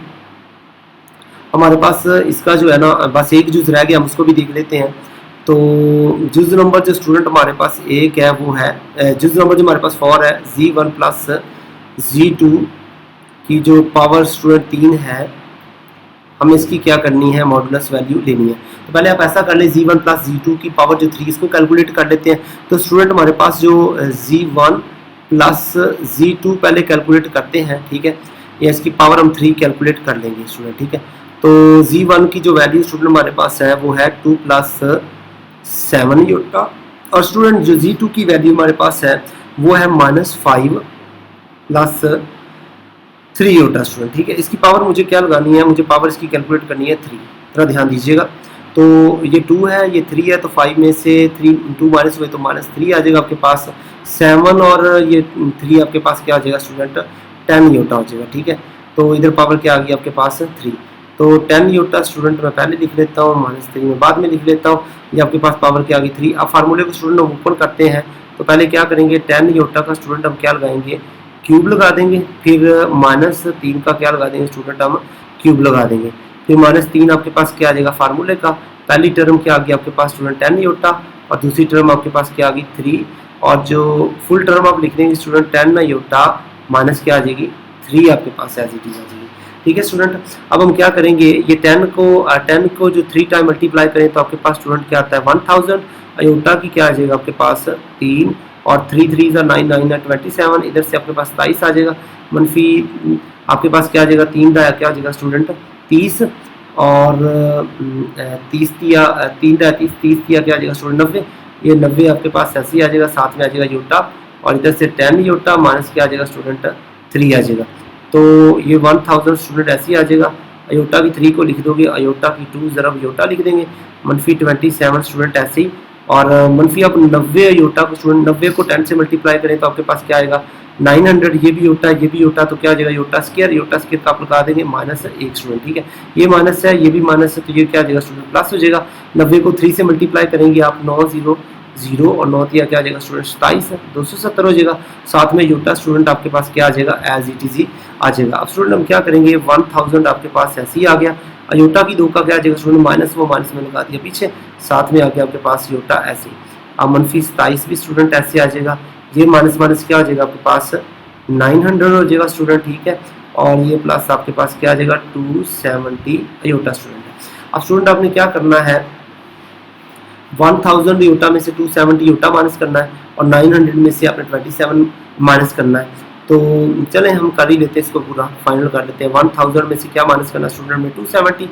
हमारे पास इसका जो है ना बस एक जुज़ रह गया, हम उसको भी देख लेते हैं। तो जुज़ नंबर जो स्टूडेंट हमारे पास एक है वो है जुज़ नंबर जो हमारे पास 4 है, z1 प्लस z2 की जो पावर स्टूडेंट 3 है, हमें इसकी क्या करनी है, मॉडुलस वैल्यू लेनी है। तो पहले आप ऐसा कर लें, z1 प्लस z2 की पावर जो 3, इसको कैलकुलेट कर लेते हैं। तो स्टूडेंट हमारे पास जो z1 प्लस z2 पहले कैलकुलेट करते हैं, ठीक है, या इसकी पावर हम 3 कैलकुलेट कर लेंगे स्टूडेंट, ठीक है। तो z1 की जो वैल्यू स्टूडेंट हमारे पास है वो है 2 प्लस 7 योटा, और स्टूडेंट जो z2 की वैल्यू हमारे पास है वो है -5 प्लस 3 योटा स्टूडेंट, ठीक है। इसकी पावर मुझे क्या लगानी है, मुझे पावर इसकी कैलकुलेट करनी है 3, थोड़ा ध्यान दीजिएगा। तो ये 2 है, ये 3 है, तो 5 में से 2 माइनस हुए तो -3 आ जाएगा आपके पास। 7 और ये 3 आपके पास क्या आ जाएगा स्टूडेंट, 10 योटा हो जाएगा, ठीक है। तो इधर पावर क्या आ गई आपके पास 3, तो 10 योटा स्टूडेंट मैं पहले लिख लेता हूँ, -3 में बाद में लिख लेता हूँ। ये आपके पास पावर क्या आ गई 3। अब फार्मूले को स्टूडेंट हम ओपन करते हैं, तो पहले क्या करेंगे, 10 योटा का स्टूडेंट हम क्या लगाएंगे, क्यूब लगा देंगे, फिर -3 का क्या लगा देंगे स्टूडेंट, हम क्यूब लगा देंगे, फिर -3 आपके पास क्या आ जाएगा फार्मूले का। पहली टर्म क्या आ गई आपके पास स्टूडेंट 10 योटा, और दूसरी टर्म आपके पास क्या आ गई 3, और जो फुल टर्म आप लिख देंगे स्टूडेंट 10 योटा माइनस क्या आ जाएगी 3 आपके पास एज इट इज आ जाएगी, ठीक है स्टूडेंट। अब हम क्या करेंगे, ये 10 को जो 3 टाइम मल्टीप्लाई करें तो आपके पास स्टूडेंट क्या आता है 1000, अयोटा की क्या आ जाएगा आपके पास 3, और 3 3 9 9 है 27, इधर से आपके पास 27 आ जाएगा, मनफी आपके पास क्या आ जाएगा 3 का क्या आ जाएगा स्टूडेंट 30, और 30 दिया 3 का 30 दिया क्या आ जाएगा स्टूडेंट 90, ये 90 आपके पास ऐसे ही आ जाएगा, साथ में आ जाएगा योटा, और इधर से 10 योटा माइनस क्या आ जाएगा स्टूडेंट 3 आ जाएगा। तो ये 1000 स्टूडेंट ऐसे ही आ जाएगा। अयोटा की 3 को लिख दोगे, अयोटा की 2 ज़रब योटा लिख देंगे, -27 स्टूडेंट ऐसे ही, और मनफी आप 90 अयोटा को स्टूडेंट 90 को 10 से मल्टीप्लाई करें तो आपके पास क्या आएगा 900, ये भी योटा ये भी योटा, तो क्या आ जाएगा योटा स्क्वायर का आप लगा देंगे -1 स्टूडेंट, ठीक है। ये माइनस है, ये भी माइनस है, तो ये क्या आ जाएगा स्टूडेंट प्लस हो जाएगा। 90 को 3 से मल्टीप्लाई करेंगे आप 9 0 0 और 9 दिया क्या आ जाएगा स्टूडेंट 27 है, 270 हो जाएगा, साथ में योटा स्टूडेंट आपके पास क्या आ जाएगा एज इट इज ही आ जाएगा। अब स्टूडेंट हम क्या करेंगे, 1000 आपके पास ऐसे ही आ गया, योटा की 2 का क्या आ जाएगा स्टूडेंट माइनस, वो माइनस में लगा दिया पीछे, साथ में आ गया आपके पास योटा ऐसे। अब -27 भी स्टूडेंट ऐसे आ जाएगा, ये माइनस क्या आ जाएगा आपके पास 900 हो जाएगा स्टूडेंट, ठीक है, और ये प्लस आपके पास क्या आ जाएगा 270 योटा स्टूडेंट। अब स्टूडेंट आपने क्या करना है, 1000 योटा में से 270 योटा माइनस करना है, और 900 में से आपने 27 माइनस करना है। तो चलें हम कर ही लेते हैं इसको, पूरा फाइनल कर लेते हैं। 1000 में से क्या माइनस करना स्टूडेंट में 270,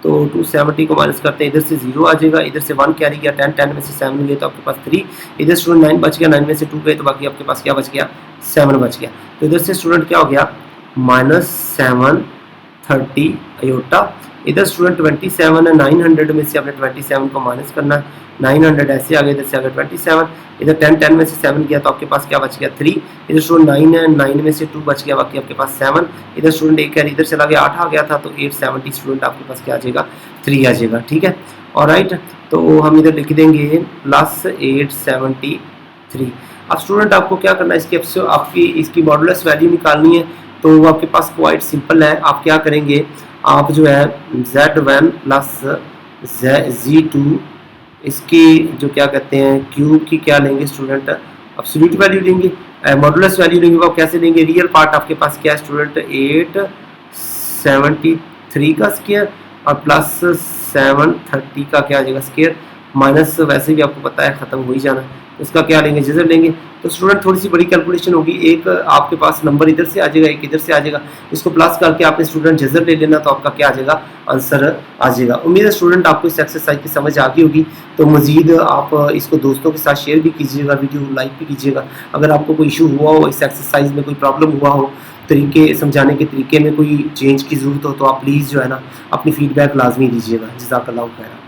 तो 270 को माइनस करते हैं, इधर से 0 आ जाएगा, इधर से 1 कैरी गया, 10 में से 7 गए तो आपके पास 3, इधर स्टूडेंट 9 बच गया, 9 में से 2 गए तो बाकी आपके पास क्या बच गया 7 बच गया। तो इधर से स्टूडेंट क्या हो गया -730 अयोटा, इधर स्टूडेंट 27 है, 900 में से आपने 27 को माइनस करना है, 900 ऐसे आ गए, इधर से आ गया 27, इधर 10 में से 7 गया तो आपके पास क्या बच गया 3, इधर स्टूडेंट 9 है, 9 में से 2 बच गया, बाकी आपके पास 7, इधर स्टूडेंट 1 है, इधर से लगे 8 आ गया था, तो 870 स्टूडेंट आपके पास क्या आ जाएगा 3 आ जाएगा, ठीक है। और राइट, तो हम इधर लिख देंगे +873। अब स्टूडेंट आपको क्या करना है, आपकी इसकी मॉडुलस वैल्यू निकालनी है, तो वो आपके पास क्वाइट सिंपल है। आप क्या करेंगे, आप जो है Z1 प्लस Z2 इसकी जो क्या कहते हैं क्यूब की क्या लेंगे स्टूडेंट, एब्सोल्यूट वैल्यू लेंगे, मॉडुलस वैल्यू लेंगे, वो कैसे लेंगे, रियल पार्ट आपके पास क्या है स्टूडेंट 873 का स्क्वायर और प्लस 730 का क्या आ जाएगा स्क्वायर, माइनस वैसे भी आपको पता है ख़त्म हो ही जाना, उसका क्या लेंगे जेजर लेंगे। तो स्टूडेंट थोड़ी सी बड़ी कैलकुलेशन होगी, एक आपके पास नंबर इधर से आ जाएगा, एक इधर से आ जाएगा, इसको प्लस करके आपने स्टूडेंट जेजर ले लेना, तो आपका क्या आ जाएगा आंसर आ जाएगा। उम्मीद है स्टूडेंट आपको इस एक्सरसाइज की समझ आ गई होगी। तो मजीद आप इसको दोस्तों के साथ शेयर भी कीजिएगा, वीडियो लाइक भी कीजिएगा। अगर आपको कोई इशू हुआ हो, इस एक्सरसाइज में कोई प्रॉब्लम हुआ हो, तरीके समझाने के तरीके में कोई चेंज की ज़रूरत हो, तो आप प्लीज़ जो है ना अपनी फीडबैक लाजमी दीजिएगा। जज़ाकल्लाहु खैर।